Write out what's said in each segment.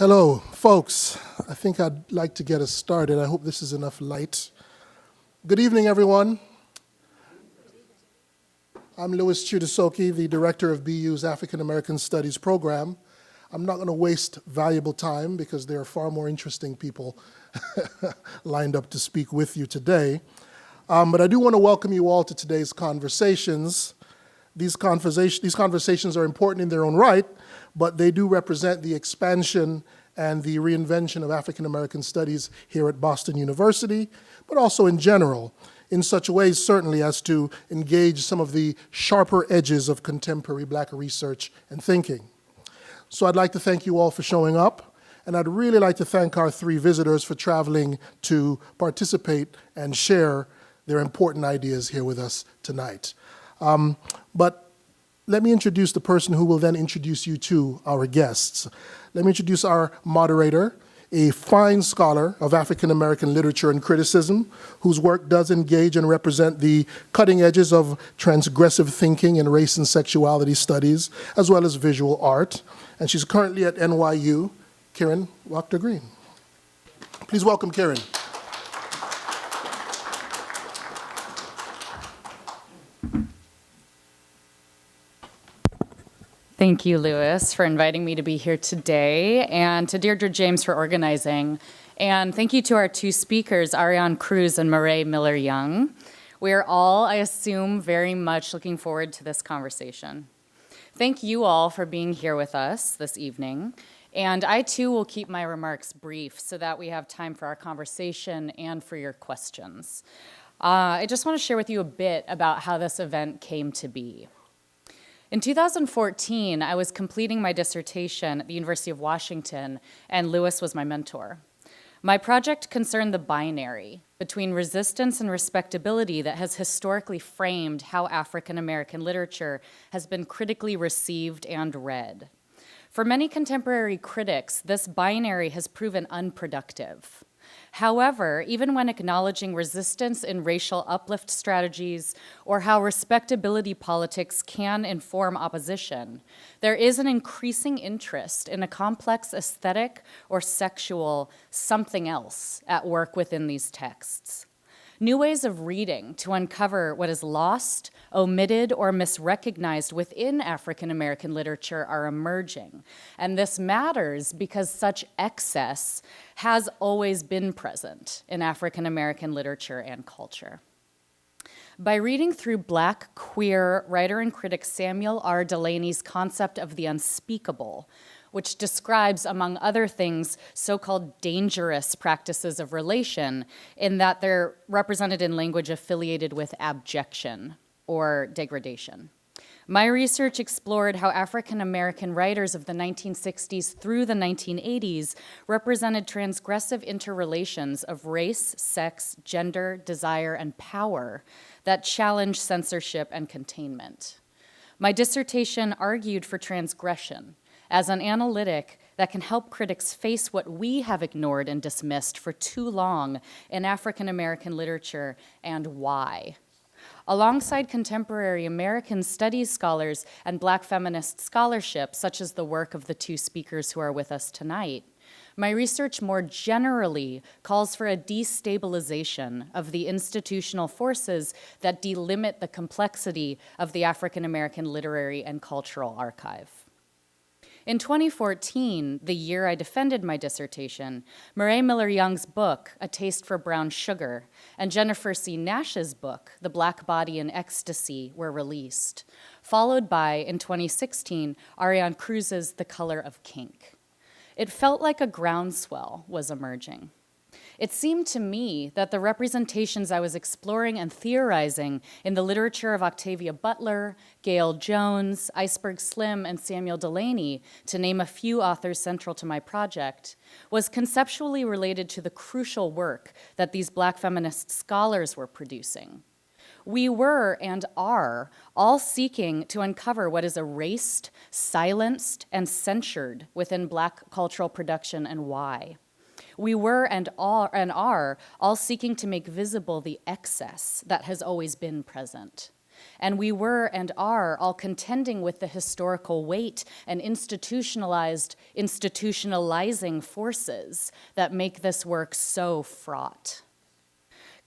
Hello, folks. I think I'd like to get us started. I hope this is enough light. Good evening, everyone. I'm Louis Chiudisoki, the director of BU's African American Studies program. I'm not going to waste valuable time because there are far more interesting people lined up to speak with you today. But I do want to welcome you all to today's conversations. These conversations are important in their own right, but they do represent the expansion and the reinvention of African American studies here at Boston University, but also in general, in such ways certainly as to engage some of the sharper edges of contemporary Black research and thinking. So I'd like to thank you all for showing up, and I'd really like to thank our three visitors for traveling to participate and share their important ideas here with us tonight. But let me introduce the person who will then introduce you to our guests. Let me introduce our moderator, a fine scholar of African American literature and criticism, whose work does engage and represent the cutting edges of transgressive thinking in race and sexuality studies, as well as visual art. And she's currently at NYU, Kirin Wachter-Grene. Please welcome Kirin. Thank you, Louis, for inviting me to be here today, and to Deirdre James for organizing. And thank you to our two speakers, Ariane Cruz and Mireille Miller-Young. We are all, I assume, very much looking forward to this conversation. Thank you all for being here with us this evening. And I, too, will keep my remarks brief so that we have time for our conversation and for your questions. I just want to share with you a bit about how this event came to be. In 2014, I was completing my dissertation at the University of Washington, and Louis was my mentor. My project concerned the binary between resistance and respectability that has historically framed how African American literature has been critically received and read. For many contemporary critics, this binary has proven unproductive. However, even when acknowledging resistance in racial uplift strategies or how respectability politics can inform opposition, there is an increasing interest in a complex aesthetic or sexual something else at work within these texts. New ways of reading to uncover what is lost, omitted, or misrecognized within African American literature are emerging. And this matters because such excess has always been present in African American literature and culture. By reading through Black queer writer and critic Samuel R. Delany's concept of the unspeakable, which describes, among other things, so-called dangerous practices of relation in that they're represented in language affiliated with abjection or degradation. My research explored how African American writers of the 1960s through the 1980s represented transgressive interrelations of race, sex, gender, desire, and power that challenged censorship and containment. My dissertation argued for transgression as an analytic that can help critics face what we have ignored and dismissed for too long in African American literature and why. Alongside contemporary American studies scholars and Black feminist scholarship, such as the work of the two speakers who are with us tonight, my research more generally calls for a destabilization of the institutional forces that delimit the complexity of the African American literary and cultural archive. In 2014, the year I defended my dissertation, Mireille Miller-Young's book, A Taste for Brown Sugar, and Jennifer C. Nash's book, The Black Body in Ecstasy, were released, followed by, in 2016, Ariane Cruz's The Color of Kink. It felt like a groundswell was emerging. It seemed to me that the representations I was exploring and theorizing in the literature of Octavia Butler, Gail Jones, Iceberg Slim, and Samuel Delany, to name a few authors central to my project, was conceptually related to the crucial work that these Black feminist scholars were producing. We were and are all seeking to uncover what is erased, silenced, and censured within Black cultural production and why. We were and are all seeking to make visible the excess that has always been present. And we were and are all contending with the historical weight and institutionalizing forces that make this work so fraught.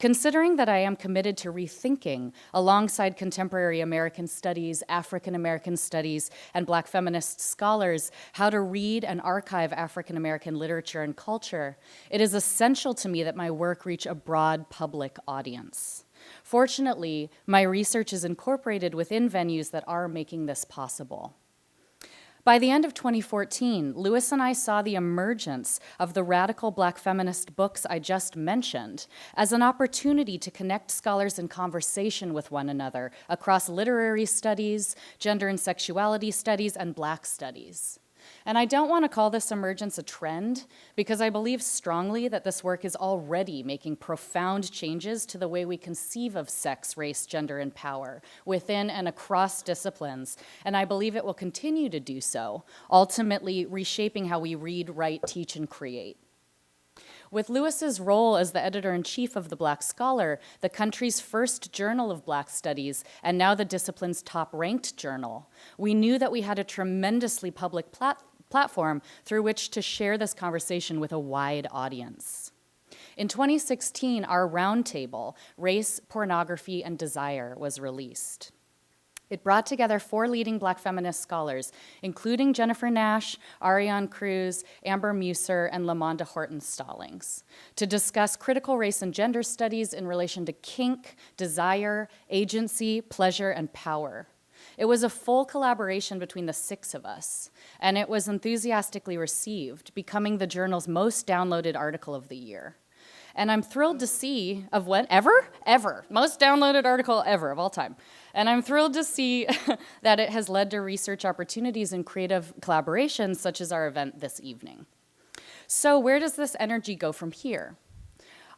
Considering that I am committed to rethinking, alongside contemporary American studies, African American studies, and Black feminist scholars, how to read and archive African American literature and culture, it is essential to me that my work reach a broad public audience. Fortunately, my research is incorporated within venues that are making this possible. By the end of 2014, Lewis and I saw the emergence of the radical Black feminist books I just mentioned as an opportunity to connect scholars in conversation with one another across literary studies, gender and sexuality studies, and Black studies. And I don't want to call this emergence a trend because I believe strongly that this work is already making profound changes to the way we conceive of sex, race, gender, and power within and across disciplines, and I believe it will continue to do so, ultimately reshaping how we read, write, teach, and create. With Lewis's role as the editor-in-chief of The Black Scholar, the country's first journal of Black studies, and now the discipline's top-ranked journal, we knew that we had a tremendously public platform through which to share this conversation with a wide audience. In 2016, our roundtable, Race, Pornography, and Desire, was released. It brought together 4 leading Black feminist scholars, including Jennifer Nash, Ariane Cruz, Amber Muser, and LaMonda Horton-Stallings, to discuss critical race and gender studies in relation to kink, desire, agency, pleasure, and power. It was a full collaboration between the 6 of us, and it was enthusiastically received, becoming the journal's most downloaded article of the year. And I'm thrilled to see, most downloaded article ever of all time. And I'm thrilled to see that it has led to research opportunities and creative collaborations such as our event this evening. So where does this energy go from here?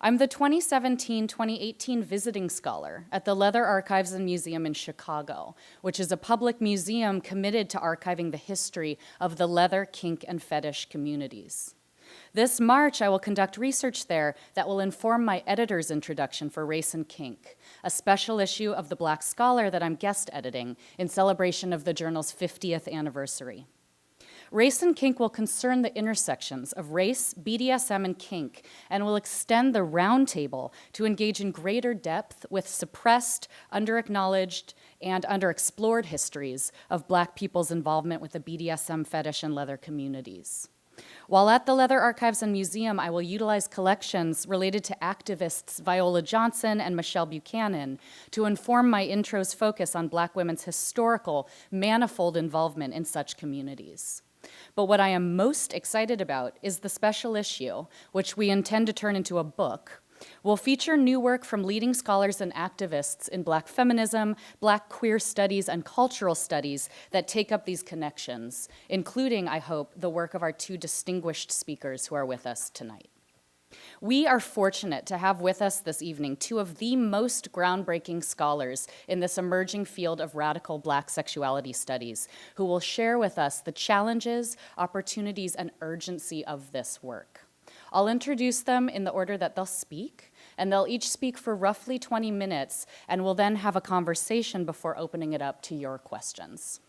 I'm the 2017-2018 visiting scholar at the Leather Archives and Museum in Chicago, which is a public museum committed to archiving the history of the leather, kink, and fetish communities. This March, I will conduct research there that will inform my editor's introduction for Race and Kink, a special issue of The Black Scholar that I'm guest editing in celebration of the journal's 50th anniversary. Race and Kink will concern the intersections of race, BDSM, and kink, and will extend the roundtable to engage in greater depth with suppressed, underacknowledged, and underexplored histories of Black people's involvement with the BDSM, fetish, and leather communities. While at the Leather Archives and Museum, I will utilize collections related to activists Viola Johnson and Michelle Buchanan to inform my intro's focus on Black women's historical, manifold involvement in such communities. But what I am most excited about is the special issue, which we intend to turn into a book, will feature new work from leading scholars and activists in Black feminism, Black queer studies, and cultural studies that take up these connections, including, I hope, the work of our 2 distinguished speakers who are with us tonight. We are fortunate to have with us this evening 2 of the most groundbreaking scholars in this emerging field of radical Black sexuality studies, who will share with us the challenges, opportunities, and urgency of this work. I'll introduce them in the order that they'll speak, and they'll each speak for roughly 20 minutes, and we'll then have a conversation before opening it up to your questions.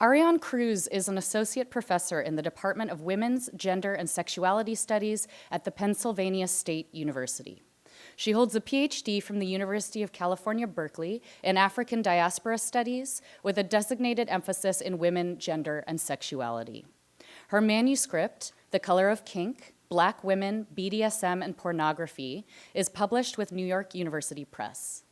Ariane Cruz is an associate professor in the Department of Women's, Gender, and Sexuality Studies at the Pennsylvania State University. She holds a PhD from the University of California, Berkeley in African Diaspora Studies with a designated emphasis in women, gender, and sexuality. Her manuscript, The Color of Kink, Black Women, BDSM, and Pornography, is published with New York University Press.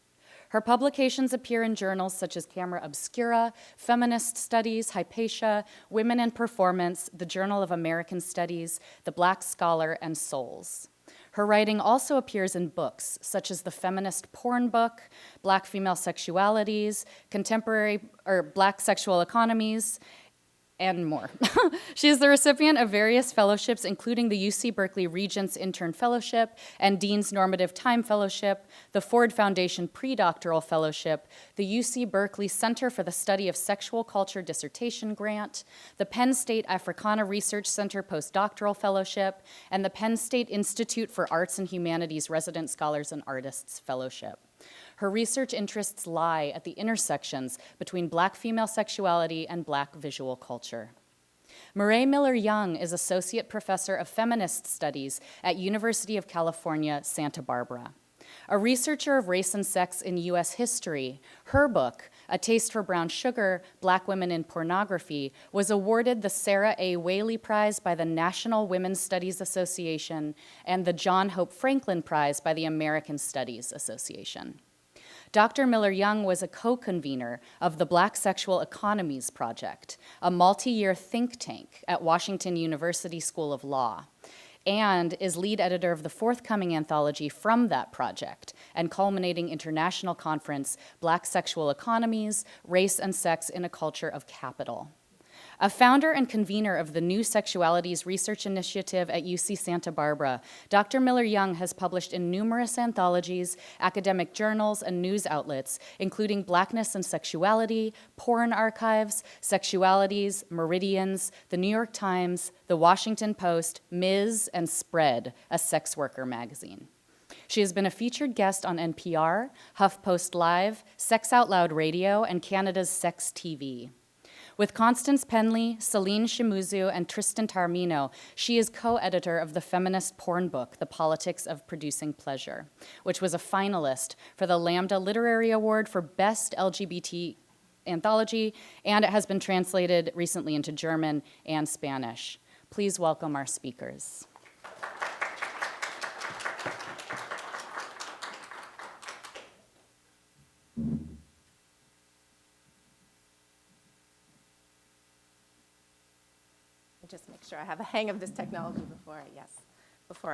Her publications appear in journals such as Camera Obscura, Feminist Studies, Hypatia, Women in Performance, the Journal of American Studies, The Black Scholar, and Souls. Her writing also appears in books such as the Feminist Porn Book, Black Female Sexualities, Black Sexual Economies, and more. She is the recipient of various fellowships, including the UC Berkeley Regents Intern Fellowship and Dean's Normative Time Fellowship, the Ford Foundation Predoctoral Fellowship, the UC Berkeley Center for the Study of Sexual Culture Dissertation Grant, the Penn State Africana Research Center Postdoctoral Fellowship, and the Penn State Institute for Arts and Humanities Resident Scholars and Artists Fellowship. Her research interests lie at the intersections between Black female sexuality and Black visual culture. Mireille Miller-Young is Associate Professor of Feminist Studies at University of California, Santa Barbara. A researcher of race and sex in U.S. history, her book, A Taste for Brown Sugar, Black Women in Pornography, was awarded the Sarah A. Whaley Prize by the National Women's Studies Association and the John Hope Franklin Prize by the American Studies Association. Dr. Miller-Young was a co-convener of the Black Sexual Economies Project, a multi-year think tank at Washington University School of Law, and is lead editor of the forthcoming anthology from that project and culminating international conference, Black Sexual Economies, Race and Sex in a Culture of Capital. A founder and convener of the New Sexualities Research Initiative at UC Santa Barbara, Dr. Miller-Young has published in numerous anthologies, academic journals, and news outlets, including Blackness and Sexuality, Porn Archives, Sexualities, Meridians, The New York Times, The Washington Post, Ms., and Spread, a sex worker magazine. She has been a featured guest on NPR, HuffPost Live, Sex Out Loud Radio, and Canada's Sex TV. With Constance Penley, Celine Shimuzu, and Tristan Taormino, she is co-editor of the feminist porn book, The Politics of Producing Pleasure, which was a finalist for the Lambda Literary Award for Best LGBT Anthology, and it has been translated recently into German and Spanish. Please welcome our speakers. Just make sure I have a hang of this technology before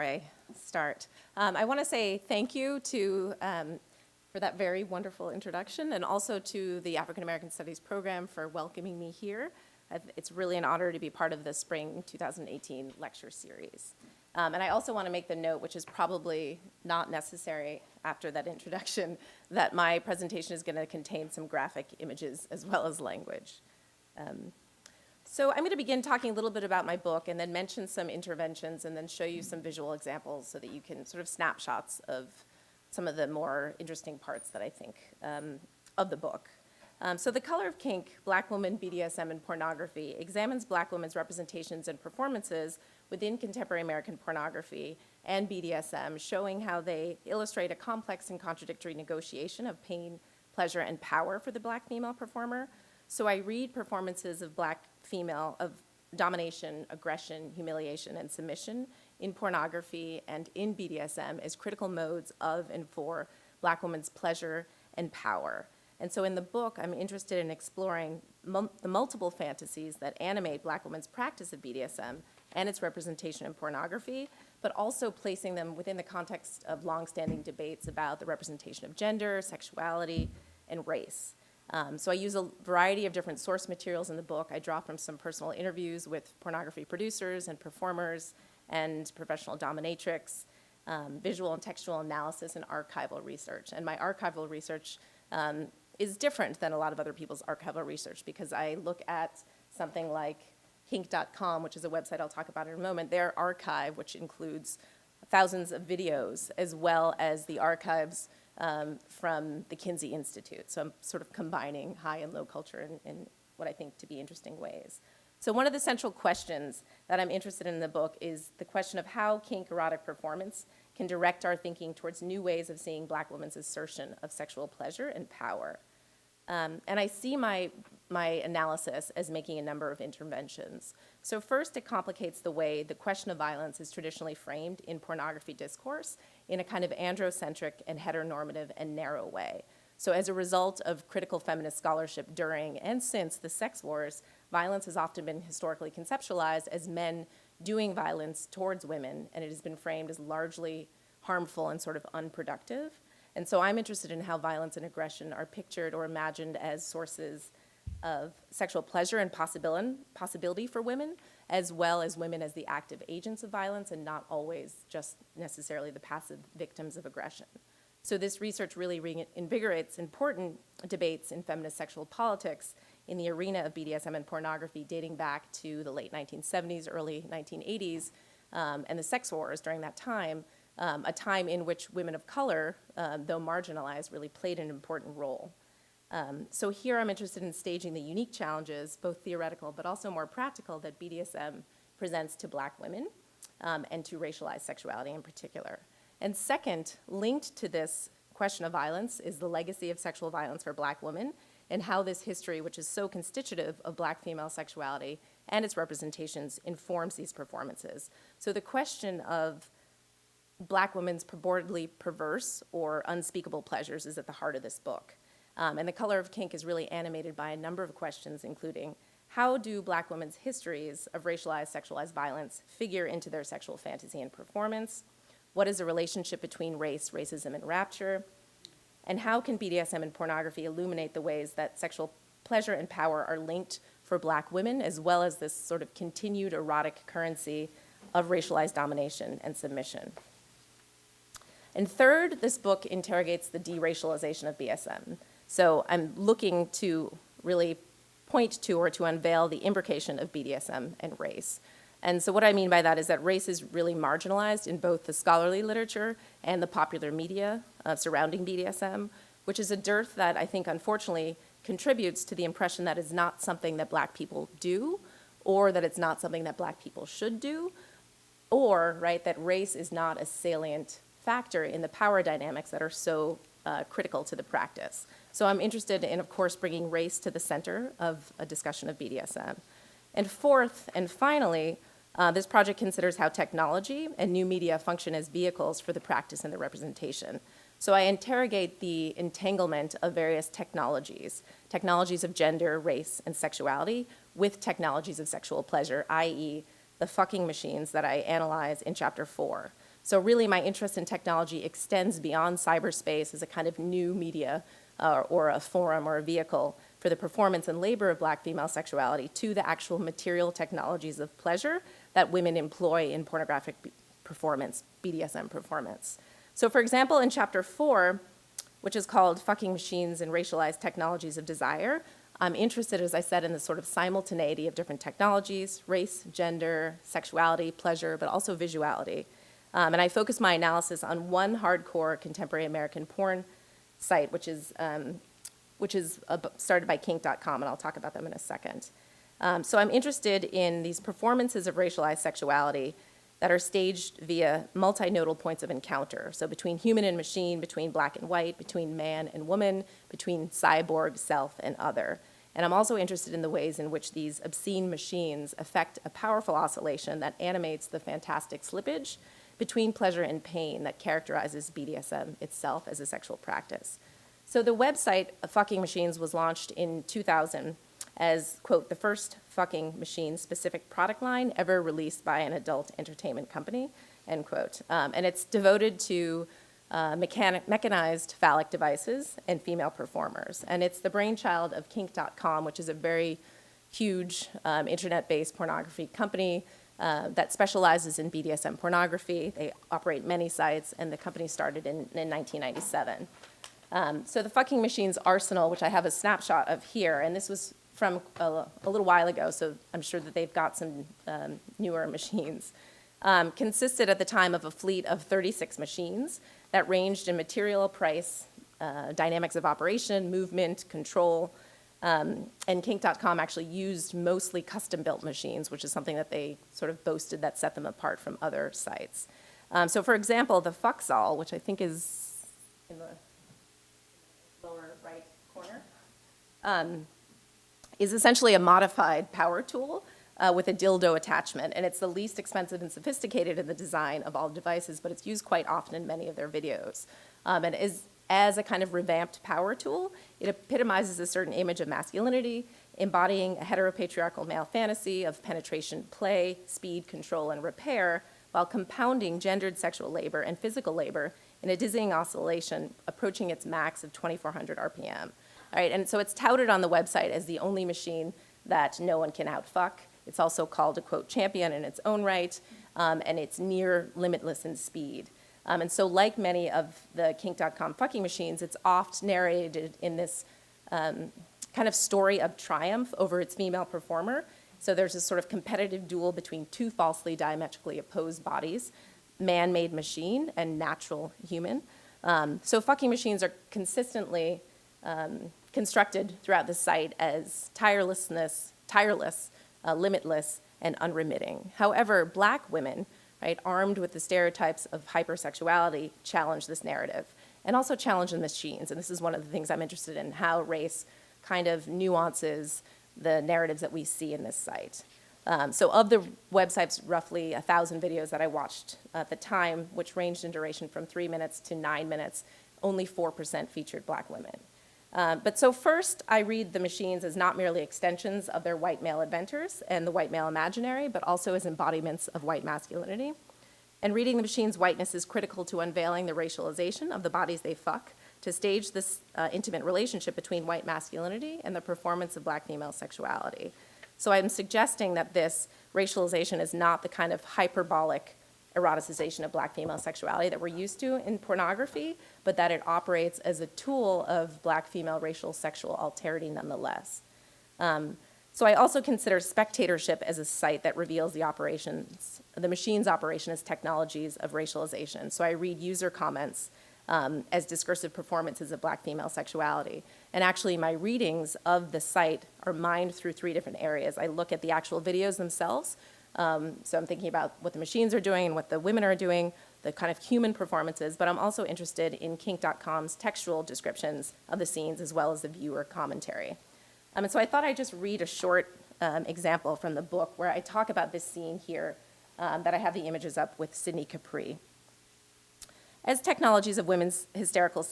I start. I want to say thank you for that very wonderful introduction, and also to the African American Studies program for welcoming me here. It's really an honor to be part of the Spring 2018 lecture series. And I also want to make the note, which is probably not necessary after that introduction, that my presentation is going to contain some graphic images as well as language. So I'm going to begin talking a little bit about my book and then mention some interventions and then show you some visual examples so that you can sort of snapshots of some of the more interesting parts that I think of the book. So The Color of Kink, Black Woman, BDSM, and Pornography examines Black women's representations and performances within contemporary American pornography and BDSM, showing how they illustrate a complex and contradictory negotiation of pain, pleasure, and power for the Black female performer. So I read performances of Black female, of domination, aggression, humiliation, and submission in pornography and in BDSM as critical modes of and for Black women's pleasure and power. And so in the book, I'm interested in exploring the multiple fantasies that animate Black women's practice of BDSM and its representation in pornography, but also placing them within the context of longstanding debates about the representation of gender, sexuality, and race. So I use a variety of different source materials in the book. I draw from some personal interviews with pornography producers and performers and professional dominatrix, visual and textual analysis, and archival research. And my archival research is different than a lot of other people's archival research because I look at something like kink.com, which is a website I'll talk about in a moment, their archive, which includes thousands of videos, as well as the archives from the Kinsey Institute. So I'm sort of combining high and low culture in what I think to be interesting ways. So one of the central questions that I'm interested in the book is the question of how kink erotic performance can direct our thinking towards new ways of seeing Black women's assertion of sexual pleasure and power. And I see my analysis as making a number of interventions. So first, it complicates the way the question of violence is traditionally framed in pornography discourse in a kind of androcentric and heteronormative and narrow way. So as a result of critical feminist scholarship during and since the sex wars, violence has often been historically conceptualized as men doing violence towards women, and it has been framed as largely harmful and sort of unproductive. And so I'm interested in how violence and aggression are pictured or imagined as sources of sexual pleasure and possibility for women, as well as women as the active agents of violence and not always just necessarily the passive victims of aggression. So this research really reinvigorates important debates in feminist sexual politics in the arena of BDSM and pornography dating back to the late 1970s, early 1980s, and the sex wars during that time, a time in which women of color, though marginalized, really played an important role. So here I'm interested in staging the unique challenges, both theoretical but also more practical, that BDSM presents to Black women and to racialized sexuality in particular. And second, linked to this question of violence is the legacy of sexual violence for Black women and how this history, which is so constitutive of Black female sexuality and its representations, informs these performances. So the question of Black women's purportedly perverse or unspeakable pleasures is at the heart of this book. And The Color of Kink is really animated by a number of questions, including how do Black women's histories of racialized, sexualized violence figure into their sexual fantasy and performance? What is the relationship between race, racism, and rapture? And how can BDSM and pornography illuminate the ways that sexual pleasure and power are linked for Black women, as well as this sort of continued erotic currency of racialized domination and submission? And third, this book interrogates the deracialization of BDSM. So I'm looking to really point to or to unveil the imbrication of BDSM and race. And so what I mean by that is that race is really marginalized in both the scholarly literature and the popular media surrounding BDSM, which is a dearth that I think unfortunately contributes to the impression that it's not something that Black people do, or that it's not something that Black people should do, or, right, that race is not a salient factor in the power dynamics that are so critical to the practice. So I'm interested in, of course, bringing race to the center of a discussion of BDSM. And fourth, and finally, this project considers how technology and new media function as vehicles for the practice and the representation. So I interrogate the entanglement of various technologies of gender, race, and sexuality, with technologies of sexual pleasure, i.e. the fucking machines that I analyze in chapter 4. So really my interest in technology extends beyond cyberspace as a kind of new media or a forum or a vehicle for the performance and labor of Black female sexuality to the actual material technologies of pleasure that women employ in pornographic performance, BDSM performance. So for example, in chapter 4, which is called Fucking Machines and Racialized Technologies of Desire, I'm interested, as I said, in the sort of simultaneity of different technologies, race, gender, sexuality, pleasure, but also visuality. And I focus my analysis on one hardcore contemporary American porn site, which is started by kink.com, and I'll talk about them in a second. So I'm interested in these performances of racialized sexuality that are staged via multinodal points of encounter, so between human and machine, between Black and white, between man and woman, between cyborg, self, and other. And I'm also interested in the ways in which these obscene machines affect a powerful oscillation that animates the fantastic slippage between pleasure and pain that characterizes BDSM itself as a sexual practice. So the website Fucking Machines was launched in 2000 as, quote, the first fucking machine-specific product line ever released by an adult entertainment company, end quote. And it's devoted to mechanized phallic devices and female performers. And it's the brainchild of kink.com, which is a very huge internet-based pornography company that specializes in BDSM pornography. They operate many sites, and the company started in 1997. So the Fucking Machines arsenal, which I have a snapshot of here, and this was from a little while ago, so I'm sure that they've got some newer machines, consisted at the time of a fleet of 36 machines that ranged in material, price, dynamics of operation, movement, control, and kink.com actually used mostly custom-built machines, which is something that they sort of boasted that set them apart from other sites. So for example, the Fuxall, which I think is in the lower right corner, is essentially a modified power tool with a dildo attachment. And it's the least expensive and sophisticated in the design of all devices, but it's used quite often in many of their videos. And as a kind of revamped power tool, it epitomizes a certain image of masculinity, embodying a heteropatriarchal male fantasy of penetration, play, speed, control, and repair, while compounding gendered sexual labor and physical labor in a dizzying oscillation approaching its max of 2,400 RPM. All right, and so it's touted on the website as the only machine that no one can outfuck. It's also called a, quote, champion in its own right, and it's near limitless in speed. And so like many of the kink.com fucking machines, it's oft narrated in this kind of story of triumph over its female performer. So there's this sort of competitive duel between two falsely diametrically opposed bodies man-made machine and natural human. So fucking machines are consistently constructed throughout the site as tireless, limitless, and unremitting. However, black women, right, armed with the stereotypes of hypersexuality, challenge this narrative, and also challenge the machines. And this is one of the things I'm interested in, how race kind of nuances the narratives that we see in this site. So of the website's roughly 1,000 videos that I watched at the time, which ranged in duration from 3 minutes to 9 minutes, only 4% featured black women. But so first, I read the machines as not merely extensions of their white male inventors and the white male imaginary, but also as embodiments of white masculinity. And reading the machines' whiteness is critical to unveiling the racialization of the bodies they fuck, to stage this intimate relationship between white masculinity and the performance of black female sexuality. So I'm suggesting that this racialization is not the kind of hyperbolic eroticization of black female sexuality that we're used to in pornography, but that it operates as a tool of black female racial sexual alterity nonetheless. So I also consider spectatorship as a site that reveals the machine's operation as technologies of racialization. So I read user comments as discursive performances of black female sexuality. And actually my readings of the site are mined through 3 different areas. I look at the actual videos themselves. So I'm thinking about what the machines are doing and what the women are doing, the kind of human performances, but I'm also interested in kink.com's textual descriptions of the scenes as well as the viewer commentary. And so I thought I'd just read a short example from the book where I talk about this scene here that I have the images up with Sidney Capri. As technologies of women's hysterical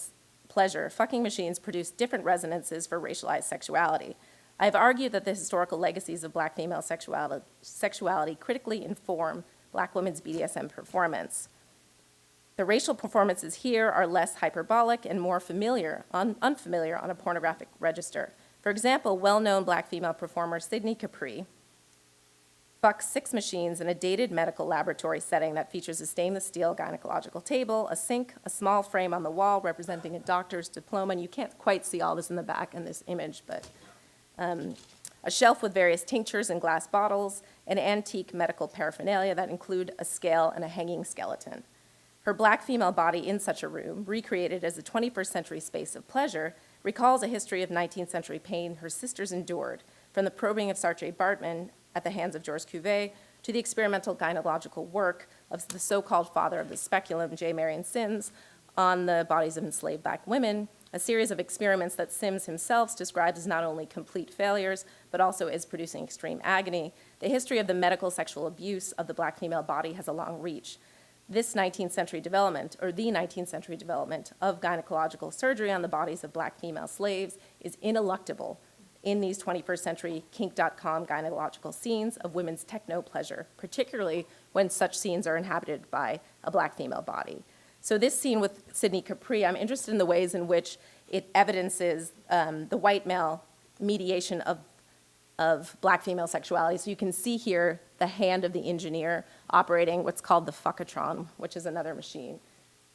pleasure, fucking machines produce different resonances for racialized sexuality. I've argued that the historical legacies of black female sexuality critically inform black women's BDSM performance. The racial performances here are less hyperbolic and more unfamiliar on a pornographic register. For example, well-known black female performer Sidney Capri fucks 6 machines in a dated medical laboratory setting that features a stainless steel gynecological table, a sink, a small frame on the wall representing a doctor's diploma, and you can't quite see all this in the back in this image, but a shelf with various tinctures and glass bottles, and antique medical paraphernalia that include a scale and a hanging skeleton. Her black female body in such a room, recreated as a 21st century space of pleasure, recalls a history of 19th century pain her sisters endured, from the probing of Sartre Bartman at the hands of Georges Cuvier to the experimental gynecological work of the so-called father of the speculum, J. Marion Sims, on the bodies of enslaved black women, a series of experiments that Sims himself describes as not only complete failures, but also as producing extreme agony. The history of the medical sexual abuse of the black female body has a long reach. This 19th century development, or the 19th century development of gynecological surgery on the bodies of black female slaves is ineluctable in these 21st century kink.com gynecological scenes of women's techno-pleasure, particularly when such scenes are inhabited by a black female body. So this scene with Sidney Capri, I'm interested in the ways in which it evidences the white male mediation of black female sexuality. So you can see here the hand of the engineer operating what's called the fuckatron, which is another machine.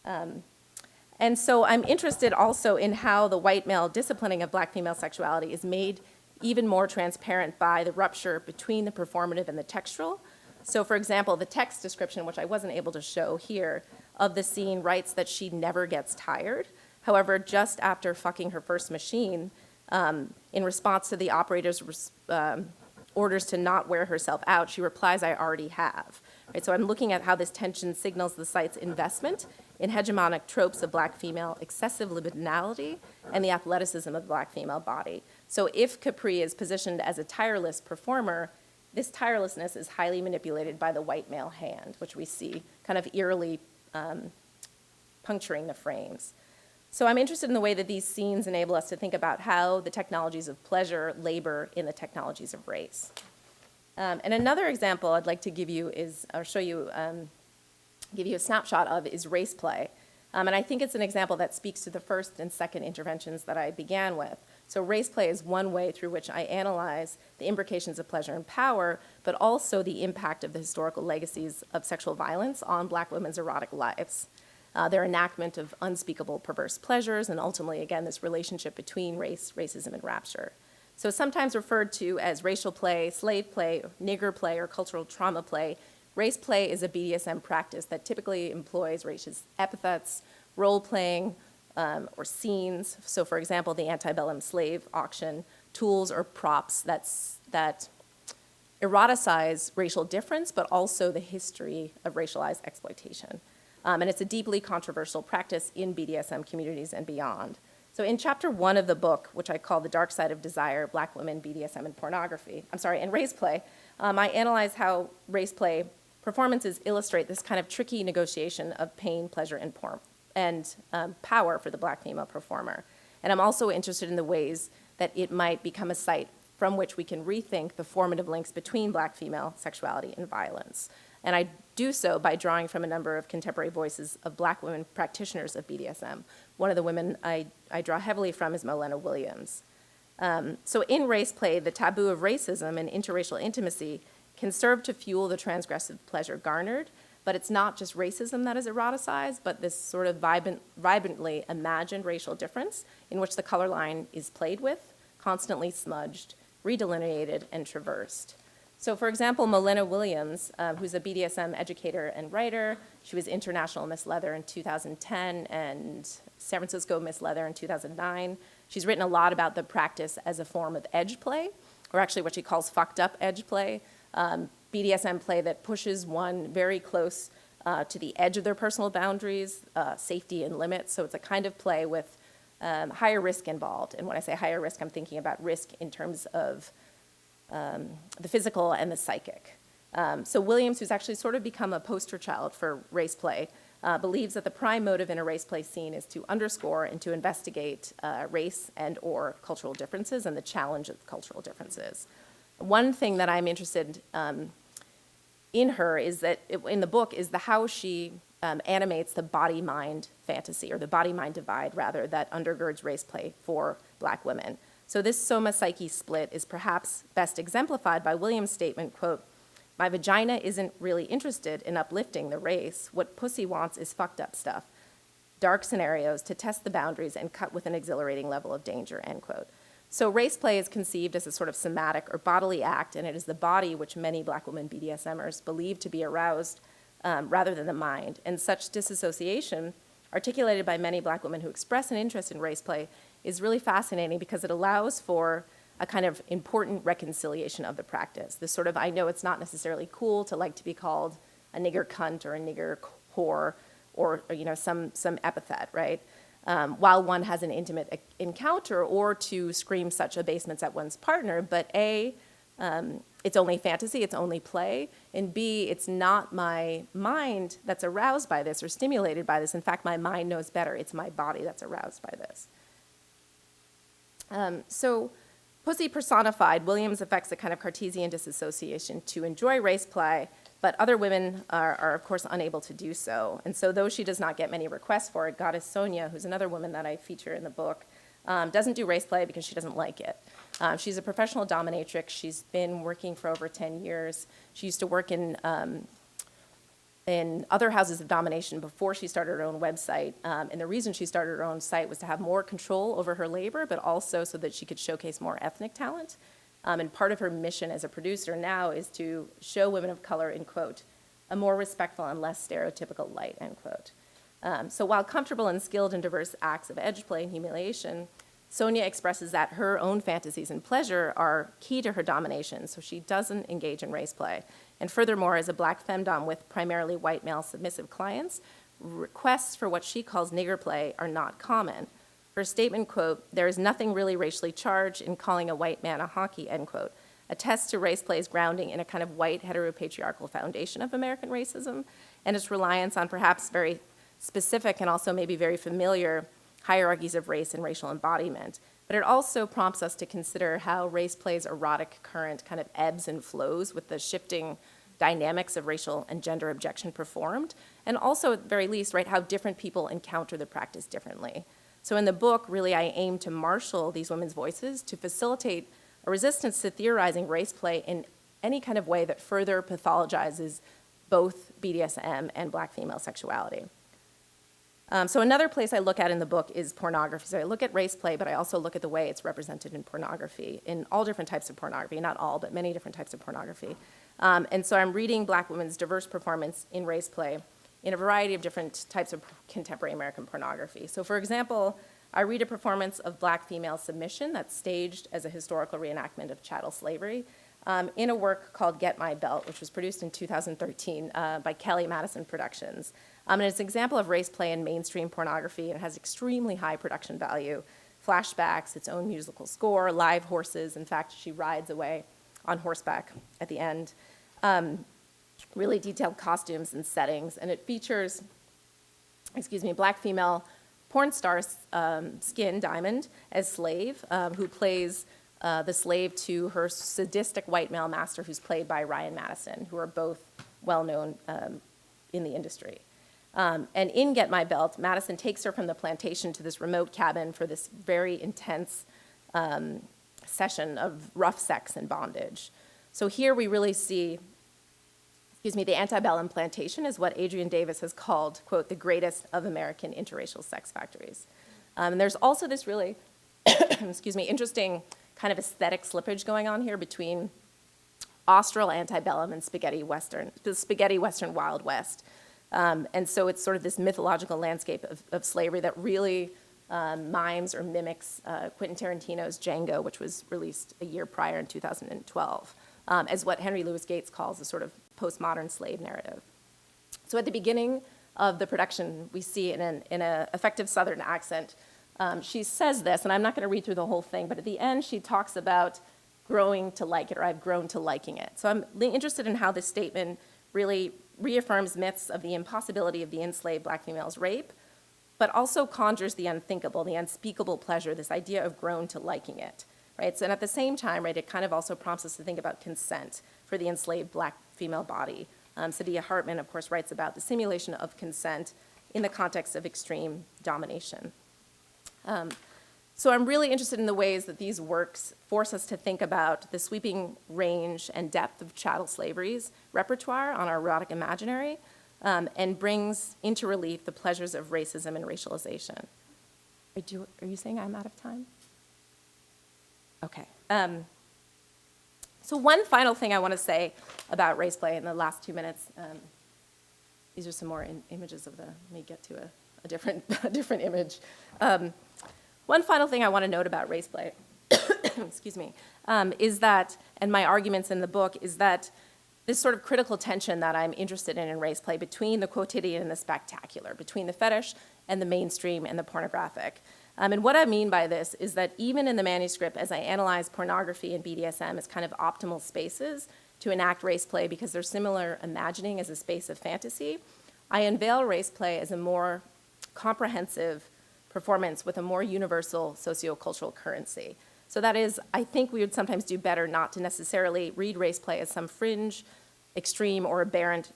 And so I'm interested also in how the white male disciplining of black female sexuality is made even more transparent by the rupture between the performative and the textual. So for example, the text description, which I wasn't able to show here, of the scene writes that she never gets tired. However, just after fucking her first machine, in response to the operator's orders to not wear herself out, she replies, "I already have." Right, so I'm looking at how this tension signals the site's investment in hegemonic tropes of black female excessive libidinality and the athleticism of the black female body. So if Capri is positioned as a tireless performer, this tirelessness is highly manipulated by the white male hand, which we see kind of eerily puncturing the frames. So I'm interested in the way that these scenes enable us to think about how the technologies of pleasure labor in the technologies of race. And another example I'd like to give you is, or show you, give you a snapshot of, is race play. And I think it's an example that speaks to the first and second interventions that I began with. So race play is one way through which I analyze the imbrications of pleasure and power, but also the impact of the historical legacies of sexual violence on black women's erotic lives. Their enactment of unspeakable perverse pleasures, and ultimately, again, this relationship between race, racism, and rapture. So sometimes referred to as racial play, slave play, nigger play, or cultural trauma play, race play is a BDSM practice that typically employs racist epithets, role-playing, or scenes. So for example, the antebellum slave auction, tools or props that eroticize racial difference, but also the history of racialized exploitation. And it's a deeply controversial practice in BDSM communities and beyond. So in chapter 1 of the book, which I call The Dark Side of Desire, Black Women, BDSM, and Race Play, I analyze how race play performances illustrate this kind of tricky negotiation of pain, pleasure, and power for the Black female performer. And I'm also interested in the ways that it might become a site from which we can rethink the formative links between Black female sexuality and violence. And I do so by drawing from a number of contemporary voices of Black women practitioners of BDSM. One of the women I draw heavily from is Malena Williams. So in race play, the taboo of racism and interracial intimacy can serve to fuel the transgressive pleasure garnered, but it's not just racism that is eroticized, but this sort of vibrantly imagined racial difference in which the color line is played with, constantly smudged, redelineated, and traversed. So for example, Malena Williams, who's a BDSM educator and writer, she was International Miss Leather in 2010 and San Francisco Miss Leather in 2009. She's written a lot about the practice as a form of edge play, or actually what she calls fucked up edge play, BDSM play that pushes one very close to the edge of their personal boundaries, safety and limits. So it's a kind of play with higher risk involved. And when I say higher risk, I'm thinking about risk in terms of the physical and the psychic. So Williams, who's actually sort of become a poster child for race play, believes that the prime motive in a race play scene is to underscore and to investigate race and or cultural differences and the challenge of cultural differences. One thing that I'm interested in her is that, in the book, is how she animates the body-mind fantasy, or the body-mind divide, rather, that undergirds race play for Black women. So this soma-psyche split is perhaps best exemplified by Williams' statement, quote, "My vagina isn't really interested in uplifting the race. What pussy wants is fucked up stuff. Dark scenarios to test the boundaries and cut with an exhilarating level of danger," end quote. So race play is conceived as a sort of somatic or bodily act, and it is the body which many Black women BDSMers believe to be aroused rather than the mind. And such disassociation, articulated by many Black women who express an interest in race play, is really fascinating because it allows for a kind of important reconciliation of the practice. This sort of, I know it's not necessarily cool to like to be called a nigger cunt or a nigger whore or some epithet, right? While one has an intimate encounter, or to scream such abasements at one's partner, but A, it's only fantasy, it's only play, and B, it's not my mind that's aroused by this or stimulated by this. In fact, my mind knows better. It's my body that's aroused by this. So pussy personified, Williams affects a kind of Cartesian disassociation to enjoy race play, but other women are of course unable to do so. And so though she does not get many requests for it, goddess Sonia, who's another woman that I feature in the book, doesn't do race play because she doesn't like it. She's a professional dominatrix. She's been working for over 10 years. She used to work in other houses of domination before she started her own website. And the reason she started her own site was to have more control over her labor, but also so that she could showcase more ethnic talent. And part of her mission as a producer now is to show women of color in, quote, a more respectful and less stereotypical light, end quote. So while comfortable and skilled in diverse acts of edge play and humiliation, Sonia expresses that her own fantasies and pleasure are key to her domination, so she doesn't engage in race play. And furthermore, as a Black femdom with primarily white male submissive clients, requests for what she calls nigger play are not common. Her statement, quote, "There is nothing really racially charged in calling a white man a honky," end quote, attests to race play's grounding in a kind of white heteropatriarchal foundation of American racism and its reliance on perhaps very specific and also maybe very familiar hierarchies of race and racial embodiment. But it also prompts us to consider how race play's erotic current kind of ebbs and flows with the shifting dynamics of racial and gender objection performed, and also at the very least, right, how different people encounter the practice differently. So in the book, really, I aim to marshal these women's voices to facilitate a resistance to theorizing race play in any kind of way that further pathologizes both BDSM and Black female sexuality. So another place I look at in the book is pornography. So I look at race play, but I also look at the way it's represented in pornography, in all different types of pornography, not all, but many different types of pornography. And so I'm reading Black women's diverse performance in race play in a variety of different types of contemporary American pornography. So for example, I read a performance of Black female submission that's staged as a historical reenactment of chattel slavery in a work called Get My Belt, which was produced in 2013 by Kelly Madison Productions. And it's an example of race play in mainstream pornography, and it has extremely high production value, flashbacks, its own musical score, live horses. In fact, she rides away on horseback at the end. Really detailed costumes and settings, and it features, Black female porn star Skin Diamond as slave, who plays the slave to her sadistic white male master, who's played by Ryan Madison, who are both well-known in the industry. And in Get My Belt, Madison takes her from the plantation to this remote cabin for this very intense session of rough sex and bondage. So here we really see, the antebellum plantation is what Adrian Davis has called, quote, the greatest of American interracial sex factories. And there's also this really, interesting kind of aesthetic slippage going on here between Austral antebellum and the spaghetti Western Wild West. And so it's sort of this mythological landscape of slavery that really mimes or mimics Quentin Tarantino's Django, which was released a year prior in 2012, as what Henry Louis Gates calls a sort of postmodern slave narrative. So at the beginning of the production, we see in an effective Southern accent, she says this, and I'm not going to read through the whole thing, but at the end she talks about growing to like it, or I've grown to liking it. So I'm interested in how this statement really reaffirms myths of the impossibility of the enslaved Black female's rape, but also conjures the unthinkable, the unspeakable pleasure, this idea of grown to liking it, right? So, and at the same time, right, it kind of also prompts us to think about consent for the enslaved Black female body. Sadia Hartman, of course, writes about the simulation of consent in the context of extreme domination. So I'm really interested in the ways that these works force us to think about the sweeping range and depth of chattel slavery's repertoire on our erotic imaginary, and brings into relief the pleasures of racism and racialization. Are you saying I'm out of time? Okay. So one final thing I want to say about race play in the last 2 minutes. These are some more images of let me get to a different image. One final thing I want to note about race play, is that, and my arguments in the book, is that this sort of critical tension that I'm interested in race play between the quotidian and the spectacular, between the fetish and the mainstream and the pornographic. And what I mean by this is that even in the manuscript, as I analyze pornography and BDSM as kind of optimal spaces to enact race play because they're similar imagining as a space of fantasy, I unveil race play as a more comprehensive performance with a more universal sociocultural currency. So that is, I think we would sometimes do better not to necessarily read race play as some fringe, extreme, or aberrant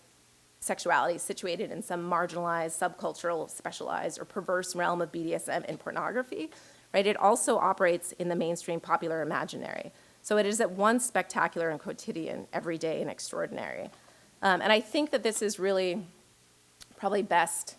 sexuality situated in some marginalized, subcultural, specialized, or perverse realm of BDSM and pornography, right? It also operates in the mainstream popular imaginary. So it is at once spectacular and quotidian, everyday and extraordinary. And I think that this is really probably best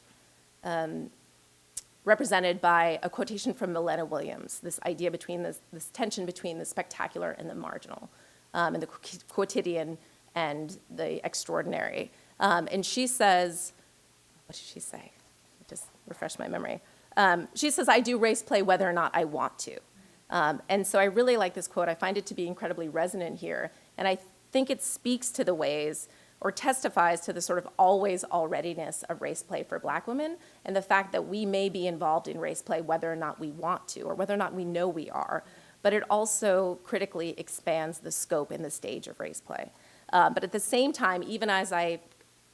represented by a quotation from Malena Williams, this idea between this tension between the spectacular and the marginal, and the quotidian and the extraordinary. And she says, what did she say? Just refresh my memory. She says, I do race play whether or not I want to. And so I really like this quote. I find it to be incredibly resonant here. And I think it speaks to the ways, or testifies to the sort of always alreadiness of race play for Black women, and the fact that we may be involved in race play whether or not we want to, or whether or not we know we are. But it also critically expands the scope and the stage of race play. But at the same time, even as I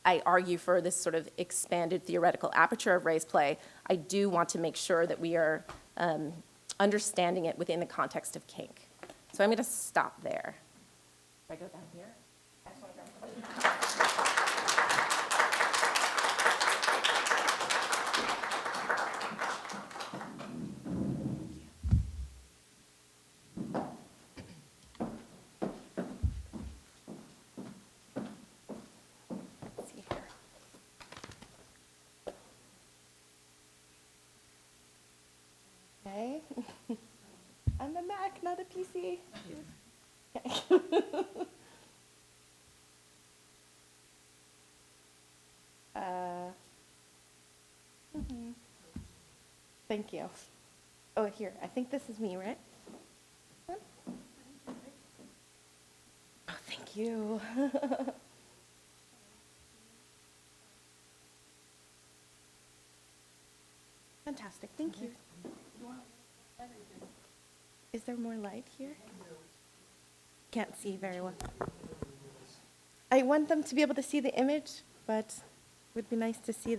argue for this sort of expanded theoretical aperture of race play, I do want to make sure that we are understanding it within the context of kink. So I'm going to stop there. If I go down here. Okay. I'm a Mac, not a PC. Okay. Thank you. Oh, here, I think this is me, right? Oh, thank you. Fantastic, thank you. Is there more light here? Can't see very well. I want them to be able to see the image, but it would be nice to see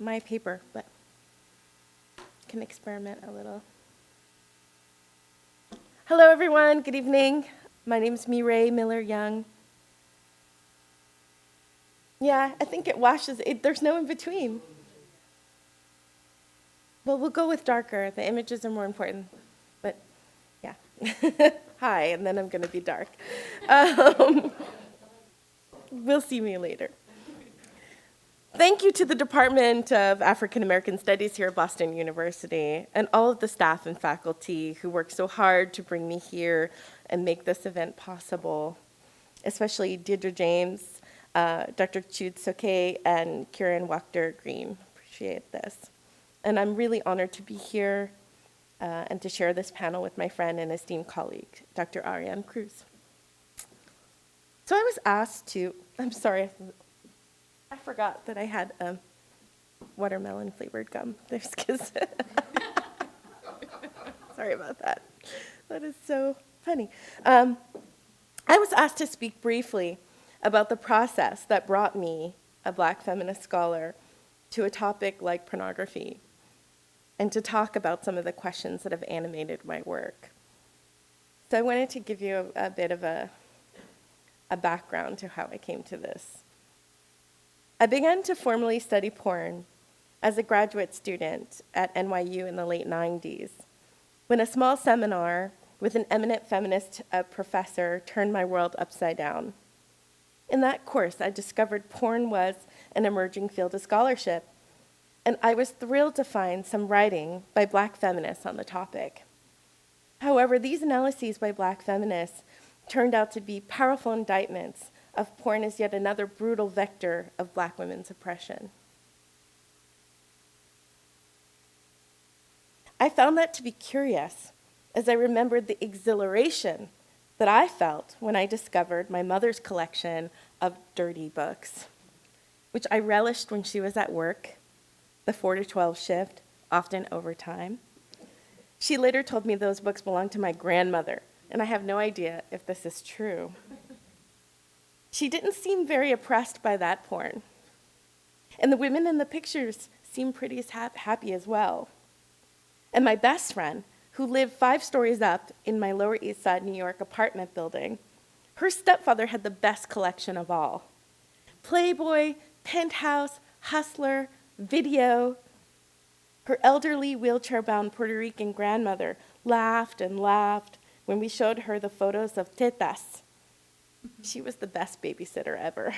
my paper, but can experiment a little. Hello, everyone. Good evening. My name is Mireille Miller-Young. Yeah, I think it washes. There's no in between. Well, we'll go with darker. The images are more important. But, yeah. Hi, and then I'm going to be dark. We'll see me later. Thank you to the Department of African American Studies here at Boston University and all of the staff and faculty who worked so hard to bring me here and make this event possible, especially Deirdre James, Dr. Chud Soke, and Kirin Wachter-Grene. Appreciate this. And I'm really honored to be here and to share this panel with my friend and esteemed colleague, Dr. Ariane Cruz. So I was asked to, I'm sorry, I forgot that I had watermelon flavored gum. There's kiss. Sorry about that. That is so funny. I was asked to speak briefly about the process that brought me, a Black feminist scholar, to a topic like pornography, and to talk about some of the questions that have animated my work. So I wanted to give you a bit of a background to how I came to this. I began to formally study porn as a graduate student at NYU in the late 90s, when a small seminar with an eminent feminist professor turned my world upside down. In that course, I discovered porn was an emerging field of scholarship, and I was thrilled to find some writing by Black feminists on the topic. However, these analyses by Black feminists turned out to be powerful indictments of porn as yet another brutal vector of Black women's oppression. I found that to be curious as I remembered the exhilaration that I felt when I discovered my mother's collection of dirty books, which I relished when she was at work, the 4 to 12 shift, often overtime. She later told me those books belonged to my grandmother, and I have no idea if this is true. She didn't seem very oppressed by that porn. And the women in the pictures seemed pretty happy as well. And my best friend, who lived 5 stories up in my Lower East Side New York apartment building, her stepfather had the best collection of all. Playboy, Penthouse, Hustler, Video. Her elderly, wheelchair-bound Puerto Rican grandmother laughed and laughed when we showed her the photos of tetas. She was the best babysitter ever.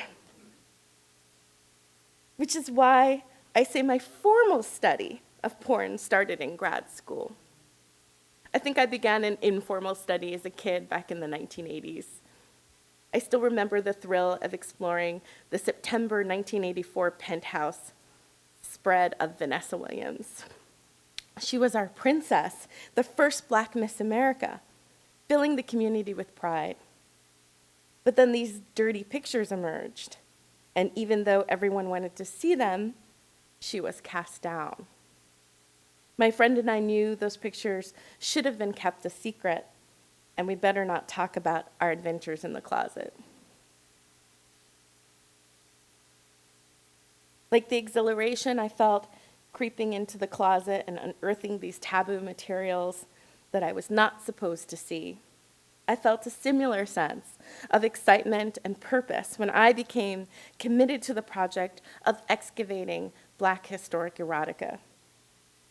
Which is why I say my formal study of porn started in grad school. I think I began an informal study as a kid back in the 1980s. I still remember the thrill of exploring the September 1984 Penthouse spread of Vanessa Williams. She was our princess, the first Black Miss America, filling the community with pride. But then these dirty pictures emerged, and even though everyone wanted to see them, she was cast down. My friend and I knew those pictures should have been kept a secret, and we better not talk about our adventures in the closet. Like the exhilaration I felt creeping into the closet and unearthing these taboo materials that I was not supposed to see, I felt a similar sense of excitement and purpose when I became committed to the project of excavating Black historic erotica.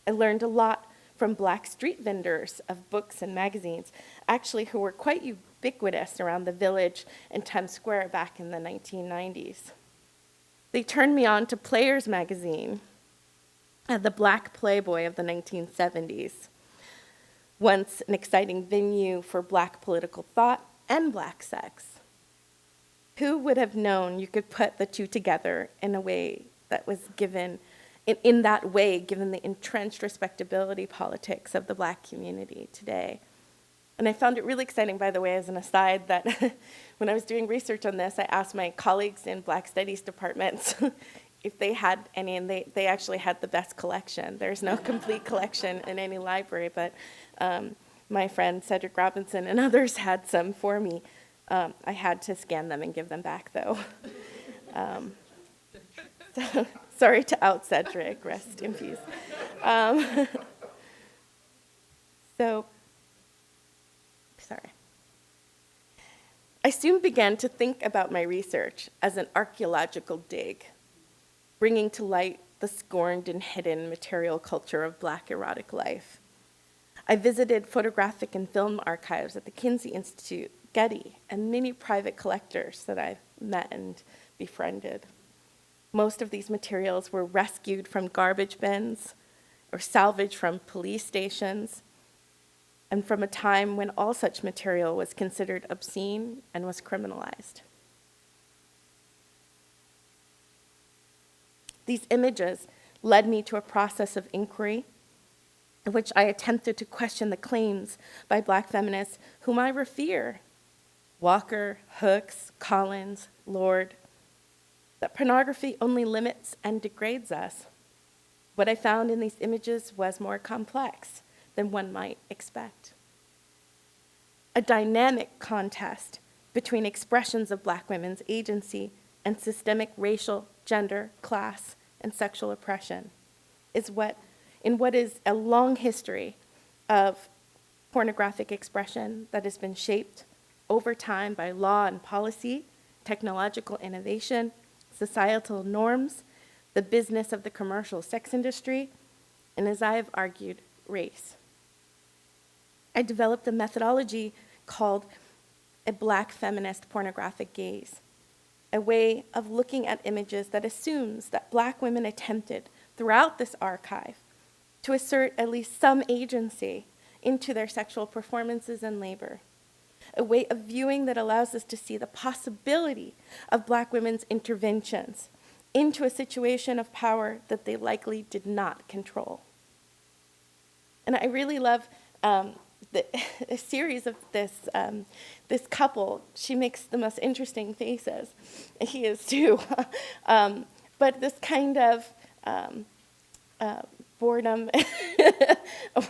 I learned a lot from Black street vendors of books and magazines, actually who were quite ubiquitous around the Village and Times Square back in the 1990s. They turned me on to Players magazine, the Black Playboy of the 1970s, once an exciting venue for Black political thought and Black sex. Who would have known you could put the two together in a way that was given in that way, given the entrenched respectability politics of the Black community today. And I found it really exciting, by the way, as an aside, that when I was doing research on this, I asked my colleagues in Black Studies departments if they had any, and they actually had the best collection. There's no complete collection in any library, but my friend Cedric Robinson and others had some for me. I had to scan them and give them back, though. So, sorry to out Cedric, rest in peace. Sorry. I soon began to think about my research as an archaeological dig, bringing to light the scorned and hidden material culture of Black erotic life. I visited photographic and film archives at the Kinsey Institute, Getty, and many private collectors that I've met and befriended. Most of these materials were rescued from garbage bins or salvaged from police stations, and from a time when all such material was considered obscene and was criminalized. These images led me to a process of inquiry in which I attempted to question the claims by Black feminists whom I revere, Walker, Hooks, Collins, Lord, that pornography only limits and degrades us. What I found in these images was more complex than one might expect. A dynamic contest between expressions of Black women's agency and systemic racial, gender, class, and sexual oppression is what is a long history of pornographic expression that has been shaped over time by law and policy, technological innovation, societal norms, the business of the commercial sex industry, and as I have argued, race. I developed a methodology called a Black feminist pornographic gaze, a way of looking at images that assumes that Black women attempted throughout this archive to assert at least some agency into their sexual performances and labor, a way of viewing that allows us to see the possibility of Black women's interventions into a situation of power that they likely did not control. And I really love a series of this couple. She makes the most interesting faces. He is too. But this kind of boredom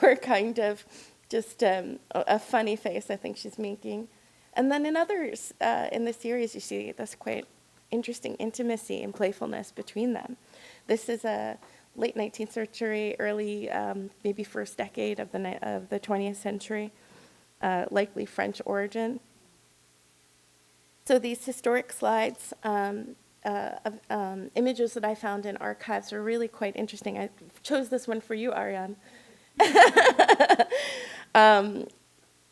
or kind of just a funny face I think she's making. And then in others in the series, you see this quite interesting intimacy and playfulness between them. This is a late 19th century, early, maybe first decade of the 20th century, likely French origin. So these historic slides of images that I found in archives are really quite interesting. I chose this one for you, Ariane.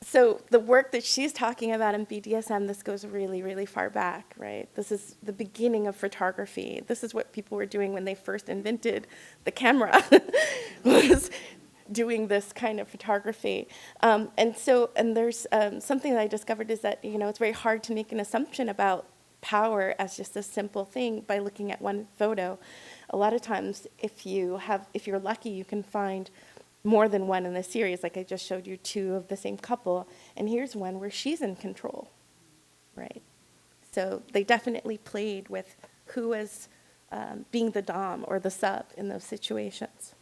So the work that she's talking about in BDSM, this goes really, really far back, right? This is the beginning of photography. This is what people were doing when they first invented the camera, was doing this kind of photography. And there's something that I discovered is that, it's very hard to make an assumption about power as just a simple thing by looking at one photo. A lot of times, if you're lucky, you can find more than one in the series. Like I just showed you two of the same couple, and here's one where she's in control, right? So they definitely played with who was being the dom or the sub in those situations.